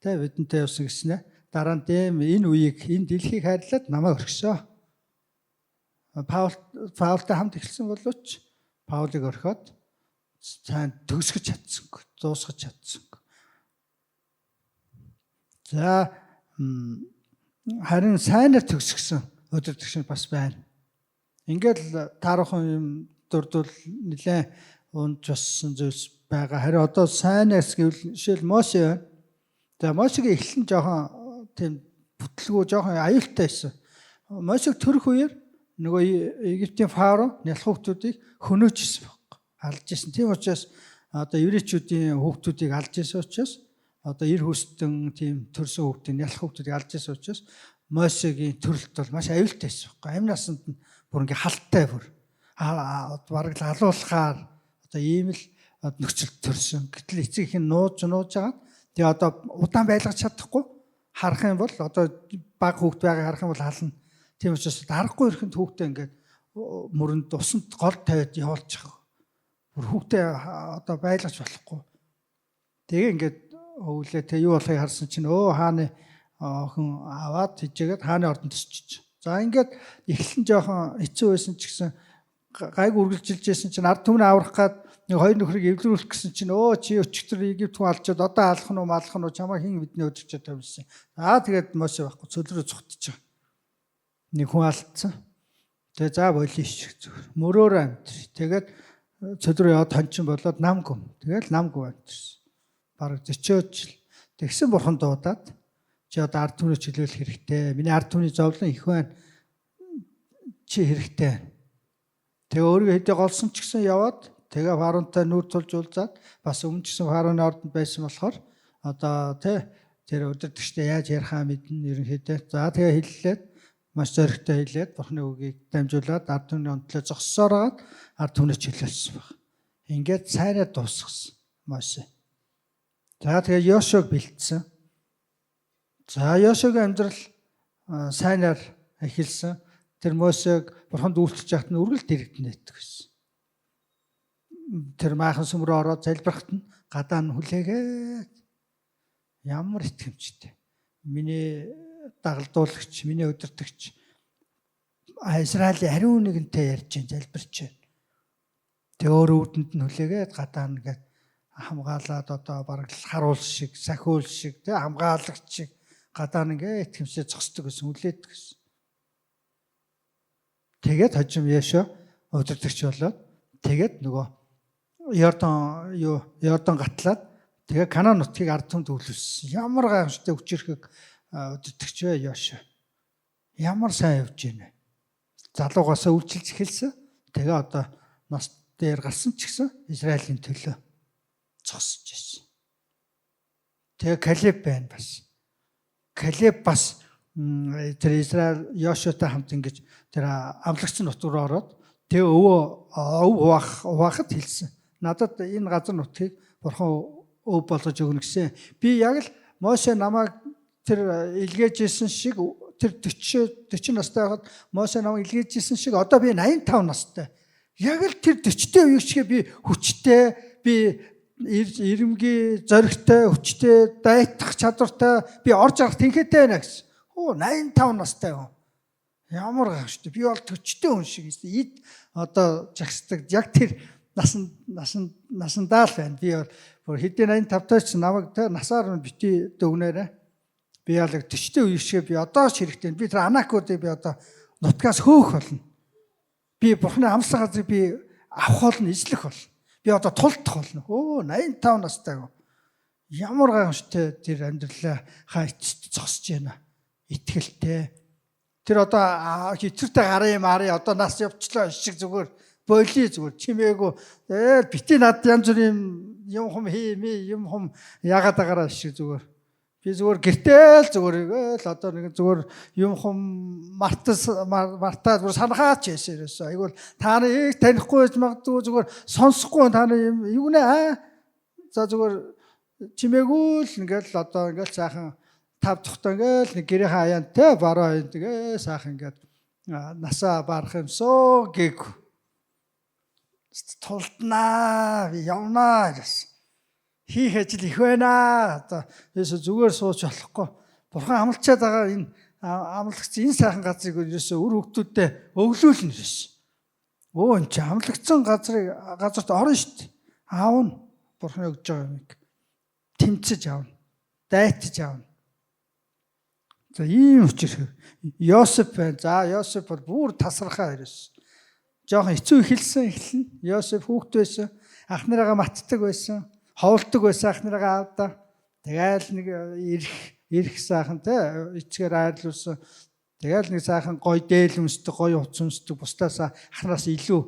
Тэ бидэнтэй явсан гэснэ. Дараа нь дэм энэ үеийг энэ дэлхийг хайрлаад намайг орхисон. Паултай хамт эхэлсэн боловч Паулыг орхиод сайн төгсгөж чадсангүй, дуусгаж чадсангүй. За харин сайнаар төгсгсөн өдөртөгч бас байна. Ингээд таархан юм дурдвал нэлээд унж бассан зүйлс байгаа. Харин одоо сайнаас гэвэл жишээл Мосе байна. За Мосегийн эхлэн жоохон тийм бүтлгүү жоохон аюултай байсан. Мосег төрөх үеэр нөгөө Египтийн фарао нялх хүүхдүүдийг хөнөөжсэн байхгүй. Алж исэн. Тийм учраас одоо еврейчүүдийн хүүхдүүдийг алж исэн учраас одоо эр хүстэн тийм төрсөн хүүхдийн нялх хүүхдүүдийг алж исэн учраас Мосегийн төрөлт бол маш аюултай байсан байхгүй. Амь насанд нь бүр ингээ халттай бүр. Бараг л алуулахаар одоо ийм л нөхцөлд төрсөн. Гэтэл эцэг их нь нууж агаад тэгээ одоо удаан байлгаж чадахгүй харах юм бол одоо баг хүүхд байгааг харах юм бол хална. Тийм учраас дарахгүй ирэхэд хүүхдээ ингээд мөрөнд усанд гол тавиад явуулчих. Бүр хүүхдээ одоо байлгаж болохгүй. Тэгээ ингээд өвлөө тэг юу болохыг харсан чинь хааны охин аваад хижээгээд хааны ордонд төсчих. За ингээд эхлэн жоохон хэцүү байсан ч гэсэн гайг үргэлжилж байсан чинь ард түмний аврах гад нэг хоёр нөхрийг эвлэрүүлэх гэсэн чинь чи өчигдөр Египт хүн алчаад одоо алах нь уу чамаа хин бидний өдөрчөд тавьсан. Тэгээд Мосе байхгүй цөлрөө цухтчих. Нэг хүн алдсан. Тэгээ за болииш зүгээр. Мөрөөр амтэр. Тэгээд цөлрөө яваад хончин болоод намгүй. Тэгээд намгүй амтэрсэн. Бараг 40 жил. Тэгсэн бурхан дуудаад чи одоо ард түмний чөлөөлөх хэрэгтэй. Миний ард түмний зовлон их байна. Чи хэрэгтэй. Тэгээ өөрийгөө хэдий голсон ч гэсэн яваад тэгээ фараонтай нүүр тулж уулзаад бас өмнө ч гэсэн фараоны ордонд байсан болохоор одоо тэр өдөртөгчтэй яаж ярихаа мэднэ ерөнхийдөө. За тэгээ хэллээд маш зоригтой хэлээд бурхны үгийг дамжуулаад ард түмний онцлог зогссоороод ард түмний чөлөөлсөн баг. Ингээд сайраа дуусгасан Мосе. За тэгээ Йошуаг бэлдсэн. За Йошуагийн амьдрал сайнаар эхэлсэн. Тэр Мосег бурханд үйлчлэж яхад нь үргэлж дэрэгдэн байдаг гэсэн. Тэр майхан сүмрөө ороод залбирахад нь гадаа нь хүлээгээд ямар итгэмжтэй. Миний дагалдуулагч, миний өдөртөгч Израилийн ариун нэгэнтэй ярьж залбирч байна. Тэгээ өөр өвдөнд нь хүлээгээд гадаа нь гээд хамгаалаад одоо бараг харуул шиг, сахиул шиг, хамгаалагч шиг гадаа нь ингээд итгэмжтэй зогсдог гэсэн хүлээдэг гэсэн. Тэгээд хожим Йошуа өдөртөгч болоод тэгээд нөгөө Йордан гатлаад тэгээ Канаан нутгийг ард түмэнд өвлөсөн. Ямар гайхамшигтай хүчирхэг өдөртөгч вэ Йошуа. Ямар сайн явж байна. Залуугаасаа үйлчилж эхэлсэн. Тэгээ одоо нас дээр гарсан ч гэсэн Израилийн төлөө зогсож байсан. Тэгээ Калеб байна бас. Калеб бас тэр Израиль Йошуатай хамт ингэж тэр амлагч нутг руу ороод тэгээ хуваахад хэлсэн. Надад энэ газар нутгийг бурхан өв болгож өгнө гэсэн. Би яг л Мосе намайг тэр илгээжсэн шиг тэр 40 настай байхад Мосе намайг илгээжсэн шиг одоо би 85 настай. Яг л тэр 40-тэй үеиг чигээ би хүчтэй, би ирэмгийн зоригтой, хүчтэй, дайтах чадвартай, би орж арах тэнхээтэй байна гэсэн. 85 настай хүн. Ямар гайхштай. Би бол төчтэй хүн шиг эд одоо жагсдаг. Яг тэр насандаа л байна. Би бол хэдийн 85 таач намайг насаар нь бити дөгнөрөө. Би яг төчтэй үе шиг би одоо ч хэрэгтэй. Би тэр анакуудыг би одоо нутгаас хөөх болно. Би Бурхны амласан газрыг би авах болно, эзлэх болно. Би одоо тулдах болно. 85 настай. Ямар гайхамшигтай тэр амьдралаа хайцд зогсож байна. Итгэлтэй. Тэр одоо хитэртэй гарын мари одоо нас явчлаа шиг зүгээр боли зүгээр чимээгүй бити над янз бүрийн юм хум хиймээ юм хум ягаад агараа шиг зүгээр. Би зүгээр гэртэл зүгээр л одоо нэг зүгээр юм хум мартаа зүгээр санахаач яшээрээс. Айгуул та нарыг танихгүй байж магадгүй зүгээр сонсохгүй та нар юм юу нэ за зүгээр чимээгүй л ингээл одоо ингээл сайхан тав тухтай ингээл нэг гэрийн хаяантай бараа тэгээ сайхан ингээд насаа барах юмсоо гэг тулднаа явнаа гэсэн. Хийх ажил их байна. Одоо ерөөсө зүгээр сууж болохгүй. Бурхан амлчаад байгаа энэ амлагч энэ сайхан газрыг ерөөсө үр хөвгтүүдэд өглөөлнө ерөөсө. Энэ чи амлагдсан газарт орно шүү дээ. Аавна Бурханы өгж байгаа юмыг тэмцэж аавна. Дайтаж аавна. За ийм учир Йосеф байна. За Йосеф бол бүр тасархаа ерөөсө. Жохон хэцүү эхэлнэ. Йосеф хүүхэд байсан. Ах нарыгаа матдаг байсан. Ховлдог байсан ах нарыгаа аавдаа. Тэгээл нэг ирэх сайхан те эцгээр айрлуулсан. Тэгээл нэг сайхан гой дээл өмсдөг, гой уц өмсдөг. Бусдаас ахнараас илүү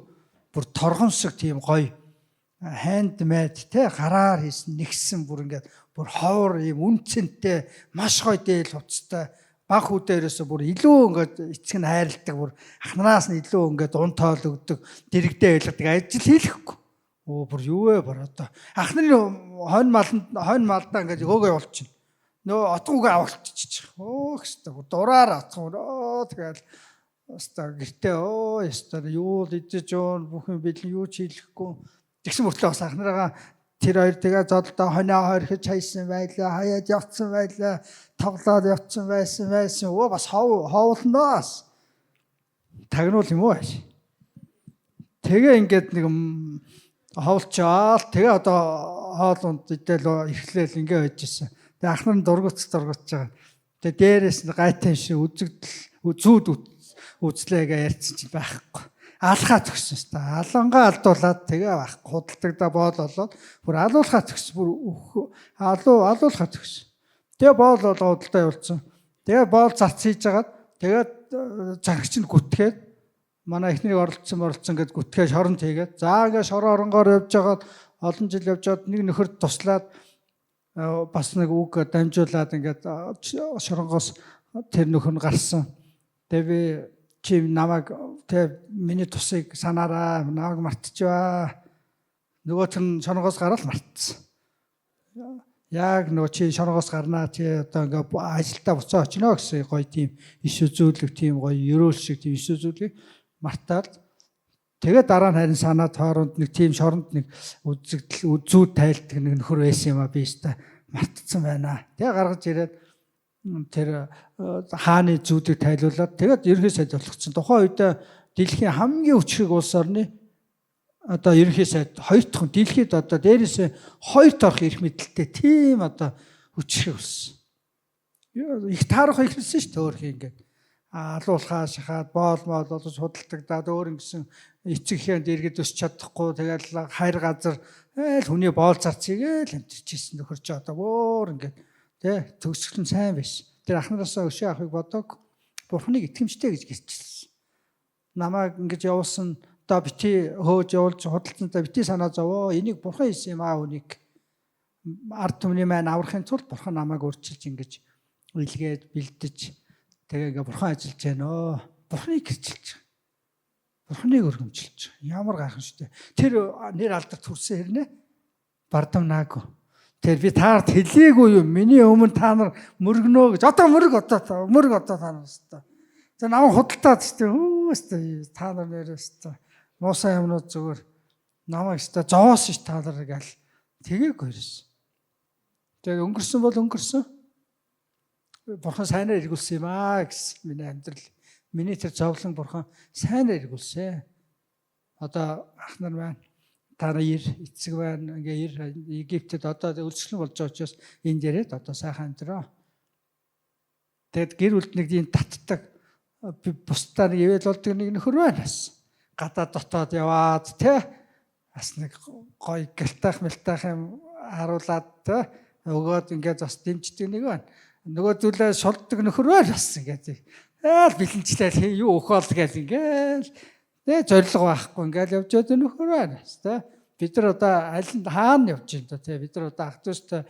бүр торгон шиг тийм гой хандмейд те гараар хийсэн нэгсэн бүр ингээд бүр ховор ийм үнцэнтэй маш гой дээл уцтай баг хүдээрээс бүр илүү ингээд эцэг нь хайрладаг бүр ахнараас нь илүү ингээд ун тоол өгдөг дэрэгдээ байлгадаг ажил хийхгүй. Бүр юу вэ бүр одоо ах нарын хонь малдаа ингээд өөгөө болчихно. Нөө отгуугаа авалтчих. Хэвээ бүр дураар атгуу. Тэгэл хэвээ гэртээ хэвээ юу л идэж жоон бүх юм бэлэн юу ч хийлэхгүй. Тэгсэн мөртлөө бас ах нараа тэр хоёр тэгээ зодолдоо хонио хорхиж хайсан байлаа, хаяад явцсан байлаа, тоглоод явцсан байсан. Бас ховлноос. Тагнуул юм уу ааш. Тэгээ ингээд нэг ховлчаал тэгээ одоо хоолунд идэл эхлээл ингээ байжсэн. Тэгээ ах нар дургуц байгаа. Тэгээ дээрээс нь гайтай шиг зүүд үзлээгээ ярьсан чинь байхгүй. Алхаа төгсөн шүү дээ. Алангаа алдуулаад тэгээ байхгүй. Худалдагдаа боол болоод бүр алуулхаа төгсөн. Бүр алуулхаа төгсөн. Тэгээ боол худалдаа явуулсан. Тэгээ боол зарц хийж агаад тэгээд загч нь гүтгээд манай эхнийг оролцсон гэд гүтгээ шоронд хийгээд за ингээ шороо оронгоор явж агаад олон жил явж аваад нэг нөхөр туслаад бас нэг үг дамжуулаад ингээд шоронгоос тэр нөхөр нь гарсан. Тэгээ би чи намайг тэг миний тусыг санаараа намайг мартчихваа. Нөгөөт нь шоронгоос гараад мартсан. Яг нөгөө чи шоронгоос гарнаа чи одоо ингээ ажилдаа буцаа очино гэсэн гоё тийм иш үзүүлэг тийм гоё ерөөл шиг тийм иш үзүүлгийг мартаад тэгээ дараа нь харин санаад хооронд нэг тийм шоронд нэг үзүүд тайлдаг нэг нөхөр байсан юм а би өстой мартцсан байна. Тэгээ гаргаж ирээд тэр хааны зүүдийг тайлуулаад тэгээд ерөнхий сайд болгоцсон. Тухайн үед дэлхийн хамгийн хүчрэг улс орны одоо ерөнхий сайд хоёр дахь дэлхийд одоо дээрээс хоёрт орох эрх мэдэлтэй тийм одоо хүчрэг болсон. Их таарах ихэлсэн шүү дээ өөрхий ингээд. Алуулхаа шахаад боол болж худалдагдаад өөр ингэсэн эцэг ихэнд иргэд өсч чадахгүй тэгэл хайр газар хүний боол зарцгийг л амтэрчээсэн нөхөр чи одоо өөр ингээд тэ төгсгөл нь сайн биш. Тэр ах нараасаа өшөө авахыг бодог Бурхныг итгэмжтэй гэж гэрчилсэн. Намайг ингэж явуулсан одоо бити хөөж явуулж худалдсантай бити санаа зовоо. Энийг Бурхан хийсэн юм аа үнийг ард түмний маань аврахын тулд Бурхан намайг өөрчилж ингэж илгээд бэлдэж тэгээ ингээ Бурхан ажиллаж байна. Бурхныг гэрчилж байгаа. Бурхныг өргөмжилж байгаа. Ямар гайхамшигтай. Тэр нэр алдарт хүрсэн хэрнээ бардам наагүй. Тэр би таард хэлээгүй юм. Миний өмнө та нар мөргөнөө гэж. Одоо мөрг одоо та нар өстой. За намайг худалдаад өстой. Та нар нэр өстой. Муусаа юмнууд зүгээр намайг өстой зоос ш та нар гал тэгээгүй ерөөс. Тэгээ өнгөрсөн бол өнгөрсөн. Бурхан сайнаар эргүүлсэн юм аа гэсэн миний амьдрал. Миний тэр зовлон Бурхан сайнаар эргүүлсэн. Одоо ах нар байна. Та нар эцэг байна. Ингээ Египтэд одоо өлсгөл болж байгаа учраас энд яриад одоо сайхан амьдраа. Тэгэд гэр бүлд нэг тийм татдаг бусдаар ивэл болдог нэг нөхөр байна бас. гадаад дотоод яваад тий бас нэг гоё галтайх мэлтайх юм харуулад тий өгөөд ингээд бас дэмждэг нэг байна. Нөгөө зүйлээ шулддаг нөхөрөө бас ингээд бэлэнчлээ юу өгөөл гэж ингээд тий зориг байхгүй ингээд явж байгаа нөхөр байна тий. Бид нар одоо аль нь хаана явж байна та тий бид нар одоо ах トゥ устай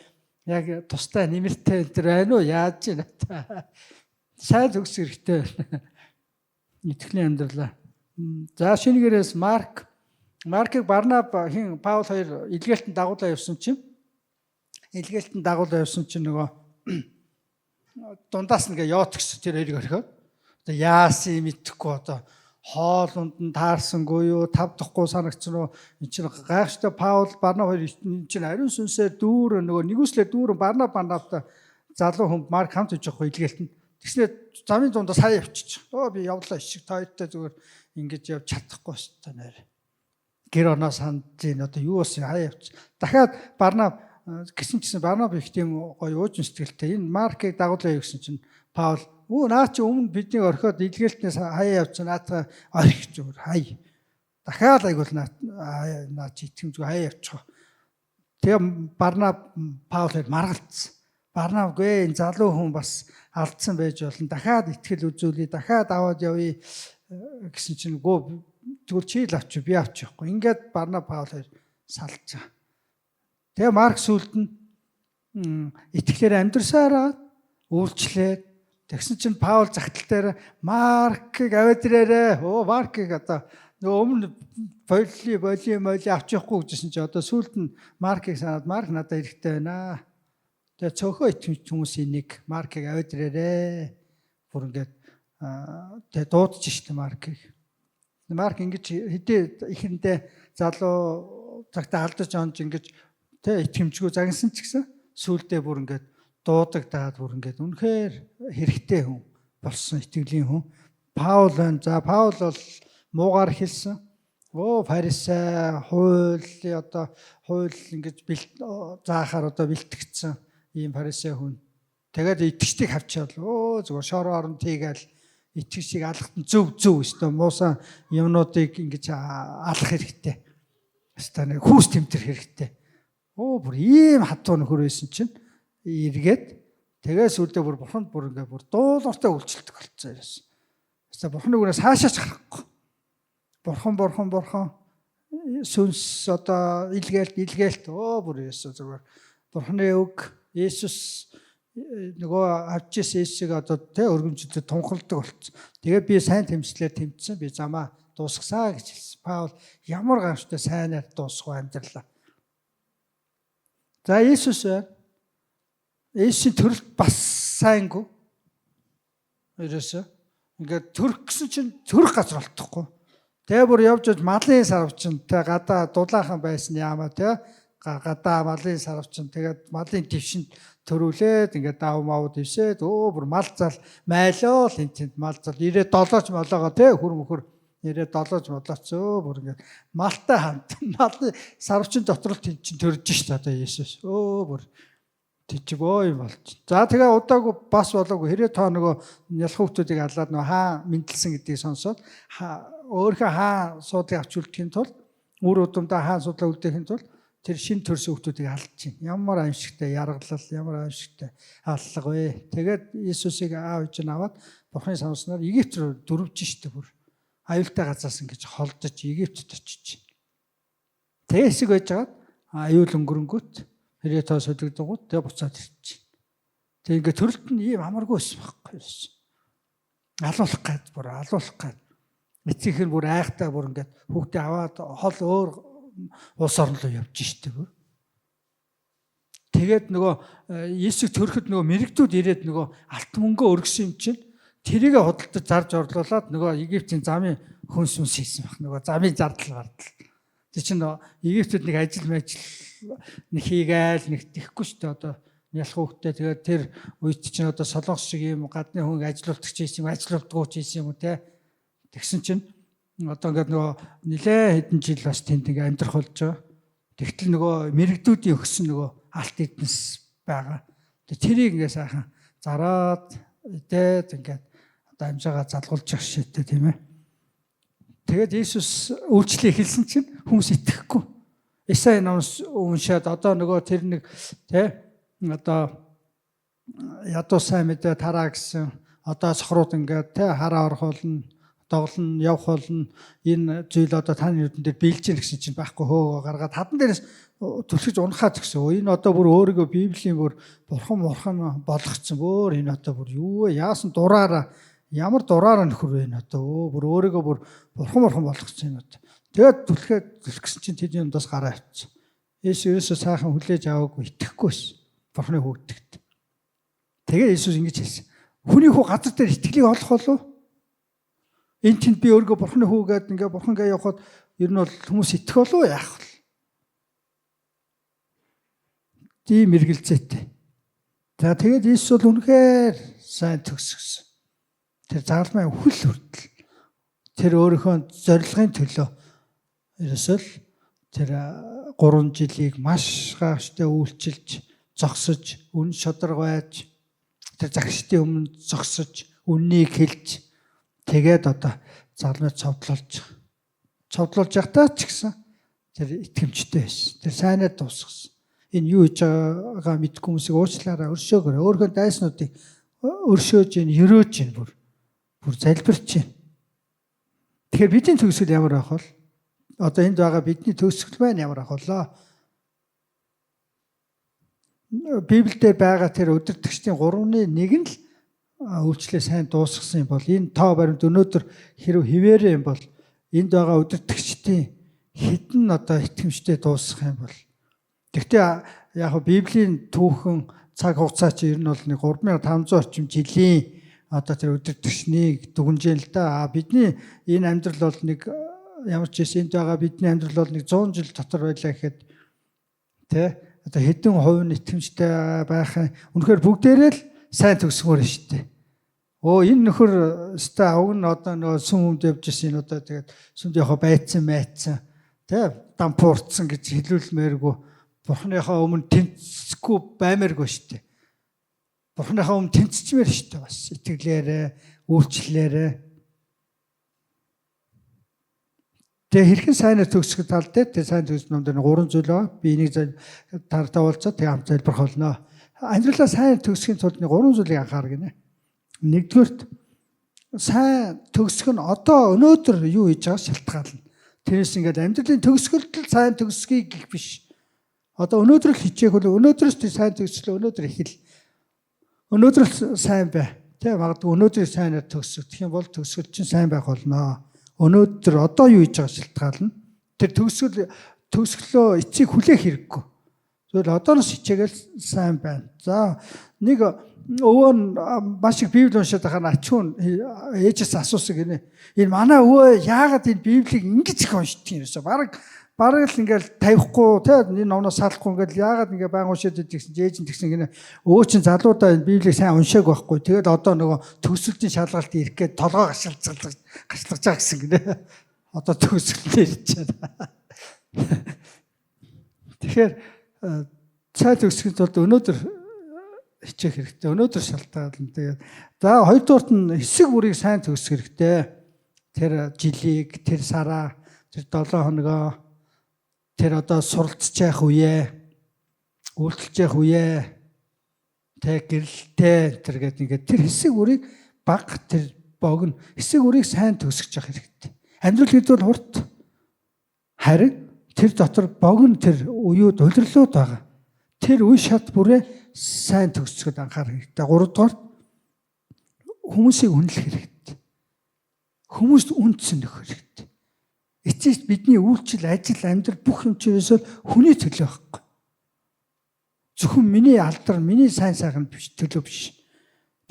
яг тустай нэмэртэй энэ төр байна уу яаж байна та. Сайн төгс хэрэгтэй байна. Итгэлийн амьдралаа. За шинэ гэрээс Маркийг Барнаб хин Паул хоёр илгээлтэнд дагуулаа явсан чинь нөгөө дундаас нэгэ яваад гисэн тэр хоёрыг орхиод одоо яасан юм итгэхгүй одоо хоолунд нь таарсангүй юу тав дахгүй санагдсан уу энэ чинь гайхштай Паул Барнаб хоёр энэ чинь ариун сүнсээр дүүрэн нөгөө нэгүслээ дүүрэн Барнабтай залуу хүн Марк хамт иж явахгүй илгээлтэнд тэгснээр замын дундаас хаяа явчих. Би явлаа ишиг тойттой зүгээр ингэж явж чадахгүй шүү дээ нэр. Гэр оноо санд зин одоо юу болсон хаяа явчих. Дахиад Барнаб гэсэн чинь Барнаб их тийм гоё ууж сэтгэлтэй. Энэ Маркийг дагуулъя гэсэн чинь Паул наа чи өмнө бидний орхиод илгээлтнээс хаяа явчихсан наатаа орхиж зүгээр хай. Дахиад айгуул наа чи итгэмжгүй хаяа явчих. Тэгээ Барнаб Паулыг маргалцсан. Барнабгүй энэ залуу хүн бас алдсан байж болно. Дахиад итгэл үзүүлээ, дахиад аваад явъя гэсэн чинь гоо зүгээр чи л авч би авчихгүй. Ингээд Барнаб Паул хоёр салж байгаа. Тэгээ Марк сүлд нь итгэлээр амьдрсараа үйлчлээд тэгсэн чинь Паул загтал дээр Маркийг аваад ирээрээ. Маркийг одоо нөгөө өмнө боли авчихгүй гэжсэн чи одоо сүлд нь Маркийг санаад Марк надад хэрэгтэй байна. Тэгээ цөөхөө итгэж хүмүүсийн нэг Маркийг аваад ирээрээ. Бүр ингээд тэгээ дуудаж штэ Маркийг. Марк ингэж хэдий ихэндээ залуу цагтаа алдаж онж ингэж тэ итгэмжгүй загнасан ч гэсэн сүулдэ бүр ингээд дуудагдаад бүр ингээд үнэхээр хэрэгтэй хүн болсон итгэлийн хүн. Паул байна. За Паул бол муугар хэлсэн. Фарисей хууль ингэж заахаар одоо бэлтгэцсэн ийм фарисей хүн. Тэгээд итгэжтийг хавчаал. Зүгээр шороо орон тийгээл итгэжтийг алгахт нь зөв өстой муусан юмнуудыг ингэж алах хэрэгтэй. Өстой нэг хүүс тэмтэр хэрэгтэй. Бүр ийм хатуу нөхөр байсан чинь эргээд тэгээс үлдээ бүр бурханд бүр ингээ бүр дуулууртай үйлчлдэг болцсон ерөөс. Өстой бурханы үгнээс хаашаач гарахгүй. Бурхан сүнс одоо илгээлт бүр ерөөсөө зүгээр бурханы үг Есүс нөгөө авч ирсэн Есүсийг одоо тэ өргөмжлөд тунхалдаг болцсон. Тэгээд би сайн тэмцлээр тэмцсэн. Би замаа дуусгасаа гэж хэлсэн. Паул ямар гамштай сайнаар дуусгав амьдралаа. За Есүсийн төрөлт бас сайнгүй. Ерөөсөө ингээд төрөх гэсэн чинь төрөх газар олдохгүй. Тэгээ бүр явж малын сарвчин тэ гадаа дулаахан байсан яамаа тэ гадаа малын сарвчин тэгээд малын твшинд төрүүлээд ингээд дав мав дэвсээд бүр мал зал майлоо л энэ мал зал 97 молоогоо тэ хөр 97 молооцоо бүр ингээд малтай хамт малын сарвчин дотор л тийм чинь төрж шít одоо Есүс бүр тийчгөө юм болж. За тэгээ удаагүй бас болоогүй хэрэг тоо нөгөө нялх хүмүүсийг алаад нөгөө хаа мэдлсэн гэдгийг сонсоод өөрийнхөө хаа суудлыг авч үлдэхийн тулд үр удамдаа хаа суудлаа үлдээхийн тулд тэр шин төрсөн хүмүүсийг алж чинь. Ямар аимшигтай яргалал, ямар аимшигтай аллага вэ. Тэгээд Есүсийг аав ээж нь аваад Бурханы санааснаар Египт рүү дөрвж штэ бүр. Аюултай газраас ингэж холдож Египтэд очиж. Тэгээ хэсэг байжгаад аюул өнгөрөнгөт хэрэг тоо солигдгууд тэгээ буцаад ирчих. Тэгээ ингээд төрөлт нь ийм амаргүй байсан байхгүй юу. Алуулах гээд. Эцгийнх нь бүр айхтаа бүр ингээд хүүхдээ аваад хол өөр улс орн руу явж штэ бүр. Тэгээд нөгөө Есүс төрөхөд нөгөө мэрэгдүүд ирээд нөгөө алт мөнгөө өргөсөн юм чинь тэрийгэ худалдаж зарж орлуулад нөгөө Египтийн замын хөнс хийсэн баг. Нөгөө замын зардал гардал. Тэг чинь Египтэд нэг ажил нэг хийгээл нэг тэхгүй шүү дээ одоо нялх хүүхдээ тэгээд тэр үед чинь одоо солонгос шиг юм гадны хүн ажилуулдаг ч юм ажилуулдаггүй ч юм уу те тэгсэн чинь одоо ингээд нөгөө нилээ хэдэн жил бас тэнд ингээд амьдрах болж байгаа. Тэгтэл нөгөө мэрэгдүүдийн өгсөн нөгөө алт эднэс байгаа. Тэрийг ингээд сайхан зараад идээд ингээд одоо амжаагаа залгуулж явах шийдтэй тийм ээ. Тэгээд Иесус үйлчлээ эхэлсэн чинь хүмүүс итгэхгүй. Исаи номс уншаад одоо нөгөө тэр нэг одоо ядуу сайн мэдээ тараа гэсэн одоо сохрууд ингээд хараа орох болно, доглон явах болно. Энэ зүйл одоо таны нүдэн дээр биелж ийн гэсэн чинь байхгүй хөөгөө гаргаад хадан дээрээс түлхэж унахаад гэсэн. Энэ одоо бүр өөрийгөө Библийн бүр бурхан болгоцсон. Өөр энэ одоо бүр юу вэ? Яасан дураараа ямар дураараа нөхөр вэ одоо бүр өөрийгөө бүр бурхан болгоцсон юм одоо. Тэгээд түлхсэн чинь тэдний юмдаас гараа авчихсан. Есүс сайхан хүлээж аваагүй итгэхгүйсэн. Бурханы хүүгдэгт. Тэгээд Есүс ингэж хэлсэн. Хүний хүү газар дээр итгэлийг олох болов. Энд тэнд би өөрийгөө бурханы хүү гэдэг ингээ бурхан гээ явахад ер нь бол хүмүүс итгэх болов яах вэ? Тийм мэргэлзээтэй. За тэгээд Иесус бол үнэхээр сайн төгсгсөн. Тэр загалмай үхэл хүртэл тэр өөрийнхөө зорилгын төлөө ерөөсөө тэр 3 жилийг маш гайхалтай үйлчилж, зогсож, үн шодрог байж, тэр загшдын өмнө зогсож, үннийг хэлж, тэгээд одоо загалмай цовдлуулж явтаа ч гэсэн тэр итгэмжтэй байсан. Тэр сайнаар дуусгасан. Энэ юу хийж байгаагаа мэдгүй хүмүүсийг уучлаарай, өршөөгөөрэй. Өөрийнхөө дайснуудыг өршөөж ийн, ерөөж ийн бүр залбирч ийн. Тэгэхээр бидний төгсгөл ямар байх вэ? Одоо энд байгаа бидний төгсгөл маань ямар байх вэ? Библиэлд байгаа тэр удирдагчдын 3-ны 1 л үйлчлээ сайн дуусгасан юм бол энэ тоо баримт өнөөдөр хэрв хിവэрэ юм бол энд байгаа удирдагчдын хэдэн одоо итгэмжтэй дуусгах юм бол. Гэхдээ яг Библийн түүхэн цаг хугацаа чи ер нь бол нэг 3500 орчим жилийн одоо тэр удирдагчныг дүгнжээ л да. Бидний энэ амьдрал бол нэг ямар ч энд байгаа бидний амьдрал бол нэг 100 жил дотор байлаа гэхэд одоо хэдэн хувь нь итгэмжтэй байх үнэхээр бүгдээрээ л сайн төгсгөр шүү дээ. Энэ нөхөр өстой авг нь одоо нөгөө сүм өмд явж ирсэн одоо тэгээд сүмд яхаа байцсан дампуурцсан гэж хэлүүлмээргүй бурхныхаа өмнө тэнцэхгүй баймааргүй шүү дээ. Бурхныхаа өмнө тэнцчмээр шүү дээ бас итгэлээрээ үйлчлэлээрээ. Тэгээ хэрхэн сайнаар төгсгөх тал дээр тэр сайн төгсөх юм дээр 3 зүйл байгаа. Би энийг тартаа уулзаад тэгээ хамт залбирх болно. Амьдралаа сайн төгсөхийн тулд 3 зүйлийг анхаар гинэ. Нэгдүгээрт сайн төгсөх нь одоо өнөөдөр юу хийж байгаа шалтгаална. Тэрээс ингээд амьдралын төгсгөлд сайн төгсгий гэх биш. Одоо өнөөдөр л хичээх үл өнөөдрөөс сайн төгслөө өнөөдөр ихэл. Өнөөдөр л сайн бай. Магадгүй өнөөдрийг сайнаар төгсөх юм бол төгсгөл чинь сайн байх болно. Өнөөдөр одоо юу хийж байгаа шалтгаална. Тэр төгсгөлөө эцийг хүлээх хэрэггүй. Зөвхөн одооноос хичээгээл сайн байна. За нэг өвөө нь маш их Библи уншаад байгаа ачуун ээжээс асуусан гинэ. Энэ манай өвөө яагаад энэ Библийг ингэж их уншдаг юм бэ? Бараг л ингээл тавихгүй энэ номноос салахгүй ингээл яагаад ингээ баян уншаад идэх гэсэн ээж нь тэгсэн гинэ. Өвөө чинь залуудаа энэ Библийг сайн уншааг байхгүй. Тэгэл одоо нөгөө төгсөлтийн шалгалт ирэх гээд толгоо гашлагж байгаа гэсэн гинэ. Одоо төгсөлтөөр ирж байна. Тэгэхээр цай төгсөхийн тулд өнөөдөр хичээх хэрэгтэй. Өнөөдөр шалтгаална. Тэгээд за хоёрдугаарт нь хэсэг бүрийг сайн төгсөх хэрэгтэй. Тэр жилийг, тэр сараа, тэр 7 хоногоо, тэр одоо суралцж явах үеэ, үйлчлж явах үеэ, гэрэлтэй тэр гэдэг ингээд тэр хэсэг бүрийг баг тэр богино хэсэг бүрийг сайн төгсөж явах хэрэгтэй. Амьдрал гэдэг бол хурд. Харин тэр дотор богино тэр үеуд улирлууд байгаа. Тэр үе шат бүрээ сайн төгсгöd анхаарах хэрэгтэй. 3 дугаар хүмүүсийг үнэлэх хэрэгтэй. Хүмүүст үндсэн нөхөх хэрэгтэй. Эцэст бидний үйлчлэл, ажил, амьдрал бүх юм чинь хүний төлөө байхгүй. Зөвхөн миний алдар, миний сайн сайхан биш төлөө биш.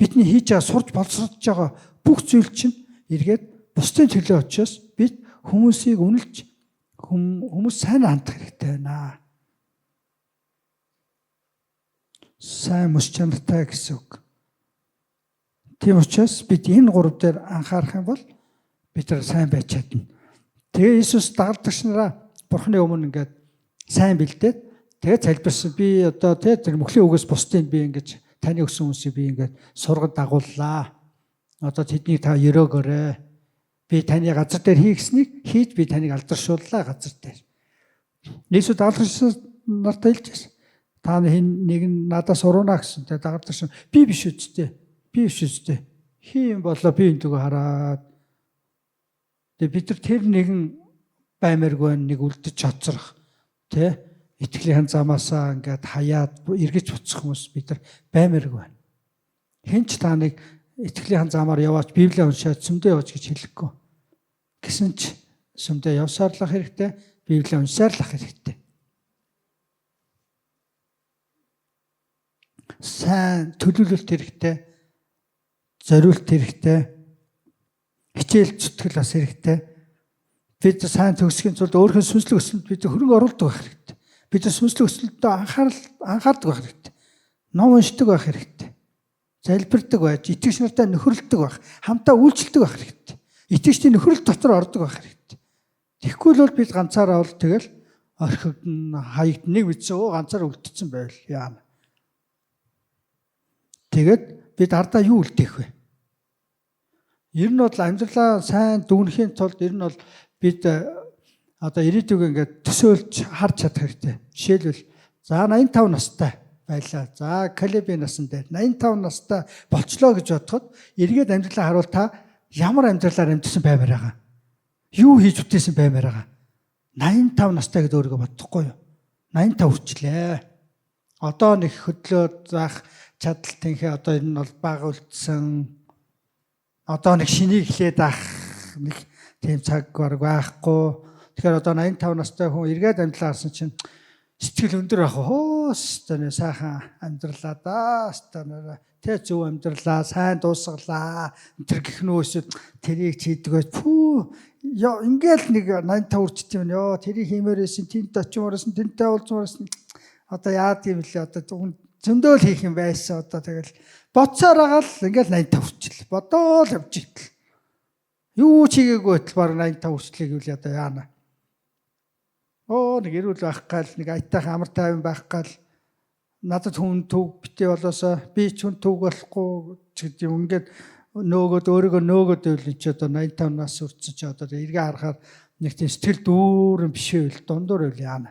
Бидний хийж байгаа сурж боловсрож байгаа бүх зүйл чинь эргээд бусдын төлөө очиос бид хүмүүсийг үнэлж хүмүүс сайн хандах хэрэгтэй байна. Сайн мөс чанартай гэсэн үг. Тийм учраас бид энэ 3 дээр анхаарах юм бол бид нар сайн байж чадна. Тэгээ Иесус дагалдагч нараа Бурхны өмнө ингээд сайн бэлдээд тэгээ залбирсан. Би одоо тэр мөхлийн үгээс бусдыг би ингэж таны өгсөн хүмүүсийг би ингээд сургад дагууллаа. Одоо тэднийг та ерөөгөөрэй. Би таны газар дээр хийгснийг хийж би таныг алдаршууллаа газар дээр. Есүс дагалдагч нартай хэлж байсан. Та нэг нь надаас уруунаа гэсэн. Тэгээ дагалдагч би биш үсттэй. Би биш үсттэй. Хин болоо би энэ төгөө хараад. Тэгээ бид нар тэр нэгэн баймааргүй нэг үлдэж чоцрох. Тэ? Итгэлийн замаасаа ингээд хаяад эргэж буцах хүмүүс бид нар баймааргүй байна. Хинч та нэг итгэлийн замаар яваач Библийг уншаад сүмдээ яваач гэж хэлэхгүй. Гэсэн ч сүмдээ явсаарлах хэрэгтэй, Библийг уншаарлах хэрэгтэй. Сайн төлөвлөлт хэрэгтэй, зориулт хэрэгтэй, хичээл зүтгэл бас хэрэгтэй. Бид сайн төгсөхийн тулд өөрийнхөө сүнслэг өсөлтөнд бид хөрөнгө оруулдаг байх хэрэгтэй. Бид сүнслэг өсөлтөд анхаардаг байх хэрэгтэй. Ном уншдаг байх хэрэгтэй. Залбирдаг байж, итгэгч нартай нөхөрлөдөг байх, хамтаа үйлчлдэг байх хэрэгтэй. Итгэгчдийн нөхөрлөлт дотор ордог байх хэрэгтэй. Тэгэхгүй л бид ганцаараа бол тэгэл орхигдно, хаягд нэг мэдсэн ганцаар үлдсэн байвал яана. Тэгээд бид ардаа юу үлдээх вэ? Ер нь бол амьдралаа сайн дүгнэхийн тулд ер нь бол бид одоо ирээдүг ингээд төсөөлж харж чадах хэрэгтэй. Жишээлбэл за 85 настай байлаа. За Калебийн насан дээр 85 настай болчлоо гэж бодоход эргээд амьдралаа харуул та ямар амьдралаар амьдсан баймаар байгаа. Юу хийж үтээсэн баймаар байгаа. 85 настай гэдээ өөрийгөө бодохгүй юу? 85 хүрчлээ. Одоо нэг хөдлөө заах чадалтынхээ одоо энэ нь бол бага үлдсэн. Одоо нэг шинийг эхлээд ах нэг тийм цаг байхгүй. Тэгэхээр одоо 85 настай хүн эргээд амьдралаа харсан чинь сэтгэл өндөр ах хөөс сайхан амьдралаа да тэ зөв амьдралаа сайн дуусгалаа тэр гихнөөс тэрийг чийдэг байж ингээл нэг 85 үрчт юм ёо тэрийг хиймээрсэн тэнт очимоорсэн тэнтэй уулзмаарсэн одоо яад юм лээ одоо зөндөөл хийх юм байсан одоо тэгэл боцоор агаал ингээл 85 үрчил бодоол явж итэл юу чигээгүй байтал баг 85 үрчлээ гэвэл одоо яана. Нэг эрүүл байх гал нэг айтайхан амар тайван байх гал надад хүн төв битээ болоосоо би ч хүн төв болохгүй ч гэдэг юм ингээд нөгөөд өөрийгөө нөгөөд байвал чи одоо 85 нас хүрсэн чи одоо эргээ харахаар нэг тийм сэтгэл дүүрэн биш байвал дундуур байвал яана.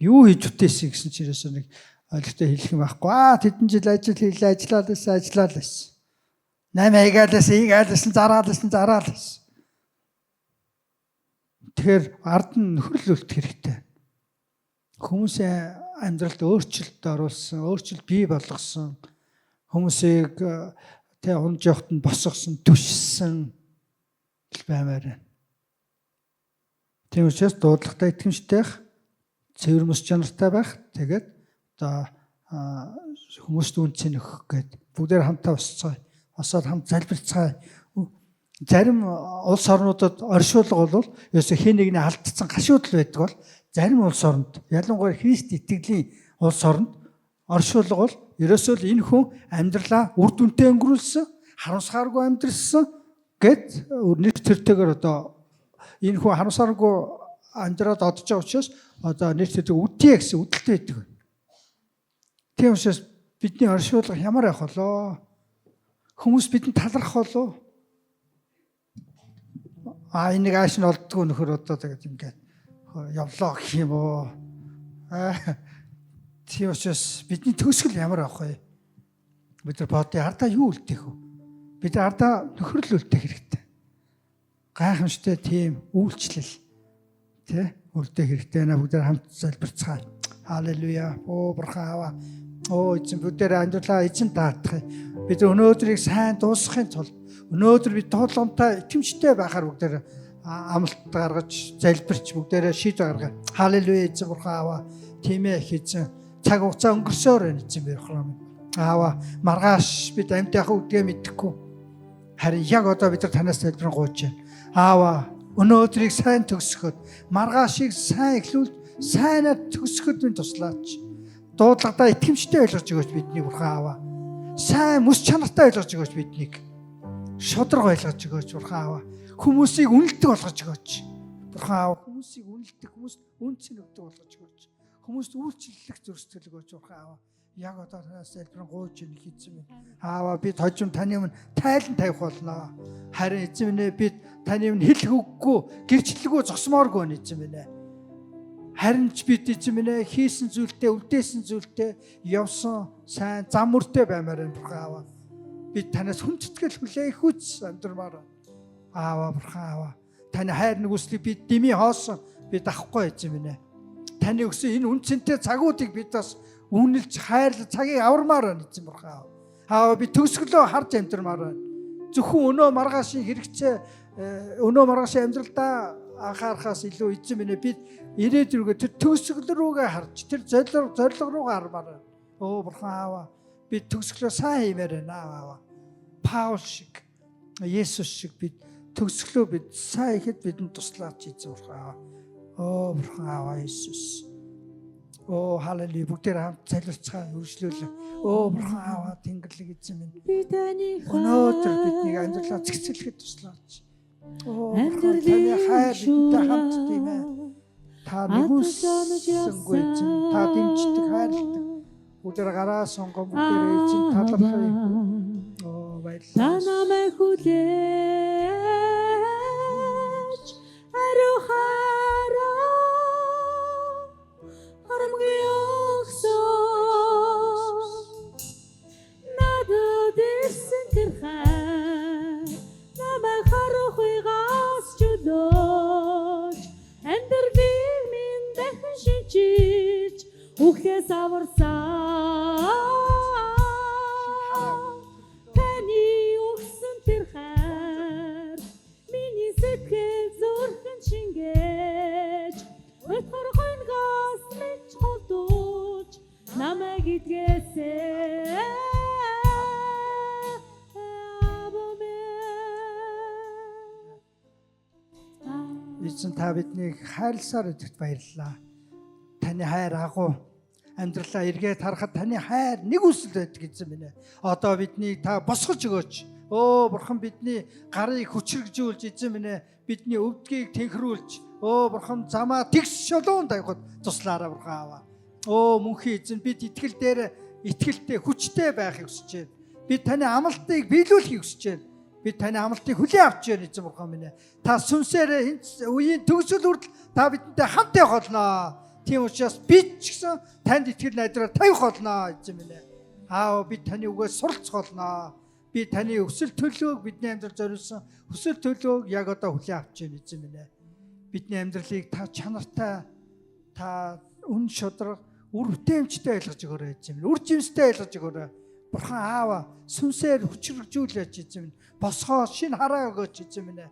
Юу хийж үтээсэн гэсэн чи ерөөсөө нэг ойлгохтой хэлэх юм байхгүй. Тэдэн жил ажил хийлээ ажиллаад байсан. 8 игаалсан зараалсан. Тэгэхээр ард нь нөхөрлөлт хэрэгтэй. Хүмүүсийн амьдралд өөрчлөлт оруулсан, өөрчлөлт бий болгосон, хүмүүсийг унж явахт нь босгосон, түшсэн баймаар байна. Тийм учраас дуудлагатай итгэмжтэй байх, цэвэр мэс чанартай байх, тэгээд одоо хүмүүст үнцэн өгөх гээд бүгдээр хамтаа босцгоё. Босоод хамт залбирцгаая. Зарим улс орнуудад оршуулга бол ерөөсөө хэн нэгний алдсан гашуудлал байдаг бол зарим улс оронд ялангуяа Христ итгэлийн улс оронд оршуулга бол ерөөсөө л энэ хүн амьдралаа үр дүнтэй өнгөрүүлсэн, харамсааргүй амьдрсан гэд нэр төртэйгээр одоо энэ хүн харамсааргүй амьдраад одож байгаа учраас одоо нэр төртэйг үдээ гэсэн үдэлтэй байдаг. Тийм учраас бидний оршуулга ямар явах болоо? Хүмүүс бидэнд талархах болоо? Энийг ааш нь олддгүй нөхөр одоо тэгээд ингээд явлаа гэх юм уу. Тийм учраас бидний төгсгөл ямар авах вэ? Бид нар бодё ардаа юу үлдээх вэ? Бид ардаа нөхрөл үлдээх хэрэгтэй. Гайхамшигтай тийм үйлчлэл тий үлдээх хэрэгтэй. Бүгд хамт залбирцгаая. Халелуя. Бурхан аваа. Эзэн бүгдээр амьдралаа эзэн даатгах. Бид өнөөдрийг сайн дуусгахын тулд өнөөдөр бид тулгамтай итгэмжтэй байхаар бүгдээр амлалт гаргаж залбирч бүгдээрээ шийдвэр гаргая. Халелуя эзэн бурхан аваа. Тийм ээ эзэн цаг хугацаа өнгөрсөөр байна эзэн бурхан. Аваа маргааш бид амьд явах үдгээ мэдэхгүй. Харин яг одоо бид нар танаас залбирэн гуйж байна. Аваа өнөөдрийг сайн төгсгөхөд маргаашийг сайн эхлүүл сайнаар төгсгөхөд минь туслаач. Дуудлагадаа итгэмжтэй ойлгож өгөөч бидний бурхан аваа. Сайн мэс чанартай ойлгож өгөөч биднийг. Шодрог ойлгож өгөөч бурхан аваа. Хүмүүсийг үнэлдэг болгож өгөөч. Бурхан аваа хүмүүсийг үнэлдэг, хүмүүст үнцэн өгдөг болгож өгөөч. Хүмүүст үйлчлэх зөрсгөл өгөөч бурхан аваа. Яг одоо танаас залбирэн гуйж ийн эзэн минь. Аава бид хожим таны өмнө тайлан тавих болно. Харин эзэн минь бид таны өмнө хэлэх үггүй, гэрчлэлгүй зогсмооргүй байна эзэн минь. Харин ч бид эзэн минь хийсэн зүйлдээ, үлдээсэн зүйлдээ явсан сайн зам мөртэй баймаар байна бурхан аава. Бид танаас хүндэтгэл хүлээх хүч амьдрмаар байна. Аава бурхан аава. Таны хайр нүгслийг бид дими хоосон бид авахгүй эзэн минь. Таны өгсөн энэ үнцэнтэй цагуудыг бид бас үнэлж хайрлах цагийг авармаар байна эзэн бурхан аава. Аава би төгсгөлөө харж амьдрмаар байна. Зөвхөн өнөө маргаашийн хэрэгцээ өнөө маргаашийн амьдралдаа анхаарахаас илүү эзэн минь бид ирээдүгөө тэр төгсгөл рүүгээ харж тэр зорилго руугаа хармаар байна. Оо бурхан аава би төгсгөлөө сайн хиймээр байна аава. Паул шиг Есүс шиг бид төгсгөлөө бид сайн ихэд бидэнд туслаач эзэн бурхан аава. Оо бурхан аава Есүс. Оо халелуя бүгдээр хамт залбирцгаая үргэлжлүүлээ. Оо бурхан аава тэнгэрлэг эзэн минь. Өнөөдөр бидний амьдралаа зэгцэлэхэд туслаач. Оо таны хайр бидтэй хамт тийм ээ. Та нэгүсэнгүй эзэн та дэмждэг хайрладаг. Бүгдээр гараа сонгоо бүгдээр эзэн талархъя. Оо баярлалаа. Та намайг хүлээж арухаараа харамгүй өгсөн надад ирсэн тэр хайр намайг харахуйгаас чөлөөж амьдралыг минь дахин шинжиж үхээс аварсан таны өгсөн тэр хайр миний сэтгэл зүрхэн шингээж өтгөрхөнгөөс мэд холдууч намайг идгээсэй Эзэн та биднийг хайрласаар гэдэгт баярлалаа. Таны хайр агуу амьдралаа эргээд харахад таны хайр нэг үсэл байдаг эзэн минь. Одоо биднийг та босгож өгөөч. Оо бурхан бидний гарыг хүчрэгжүүлж эзэн минь бидний өвдгийг тэнхрүүлж оо бурхан замаа тэгш шулуун тавихад туслаараа бурхан аваа. Оо мөнхийн эзэн бид итгэлтэй хүчтэй байхыг хүсэж байна. Бид таны амлалтыг биелүүлэхийг хүсэж байна. Бид таны амлалтыг хүлээн авч байна эзэн бурхан минь. Та сүнсээр үеийн төгсөл хүртэл та бидэнтэй хамт явах болно. Тийм учраас бид ч гэсэн танд итгэл найдраар тавих болно эзэн минь. Аав бид таны үгээс суралцах болно. Би таны өсөл төлөөг бидний амьдрал зориулсан өсөл төлөөг яг одоо хүлээн авч байна эзэн минь. Бидний амьдралыг та чанартай та үн шударга үр хөтээмжтэй ойлгож өгөөрэй эзэн минь. Үр жимстэй ойлгож өгөөрэй. Бурхан аава сүнсээр хүчрэгжүүлээч эзэн минь. Босгоо шинэ хараа өгөөч эзэн минь.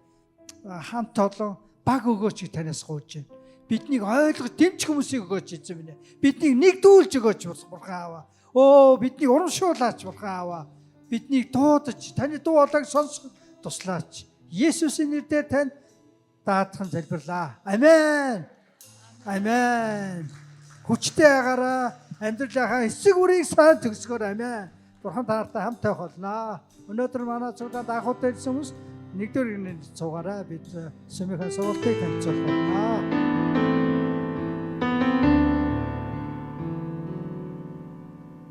Хамт олон баг өгөөч танаас гуйж байна. Биднийг ойлгож дэмжих хүмүүсийг өгөөч эзэн минь. Биднийг нэгдүүлж өгөөч бурхан аава. Оо биднийг урамшуулаач бурхан аава. Биднийг дуудаж таны дуу хоолойг сонсох туслаач. Есүсийн нэрээр танд даатхан залбирлаа. Амен. Амен. Хүчтэй агаараа амьдралынхаа эсэг үрийг сайн төгсгөр амен. Бурхан танартай хамт байх болно. Өнөөдөр манай цуглаанд анхудаа ирсэн хүмүүс нэгдүгээр нэг цугаараа бид сүмийнхээ сургалтыг танилцуулах болно.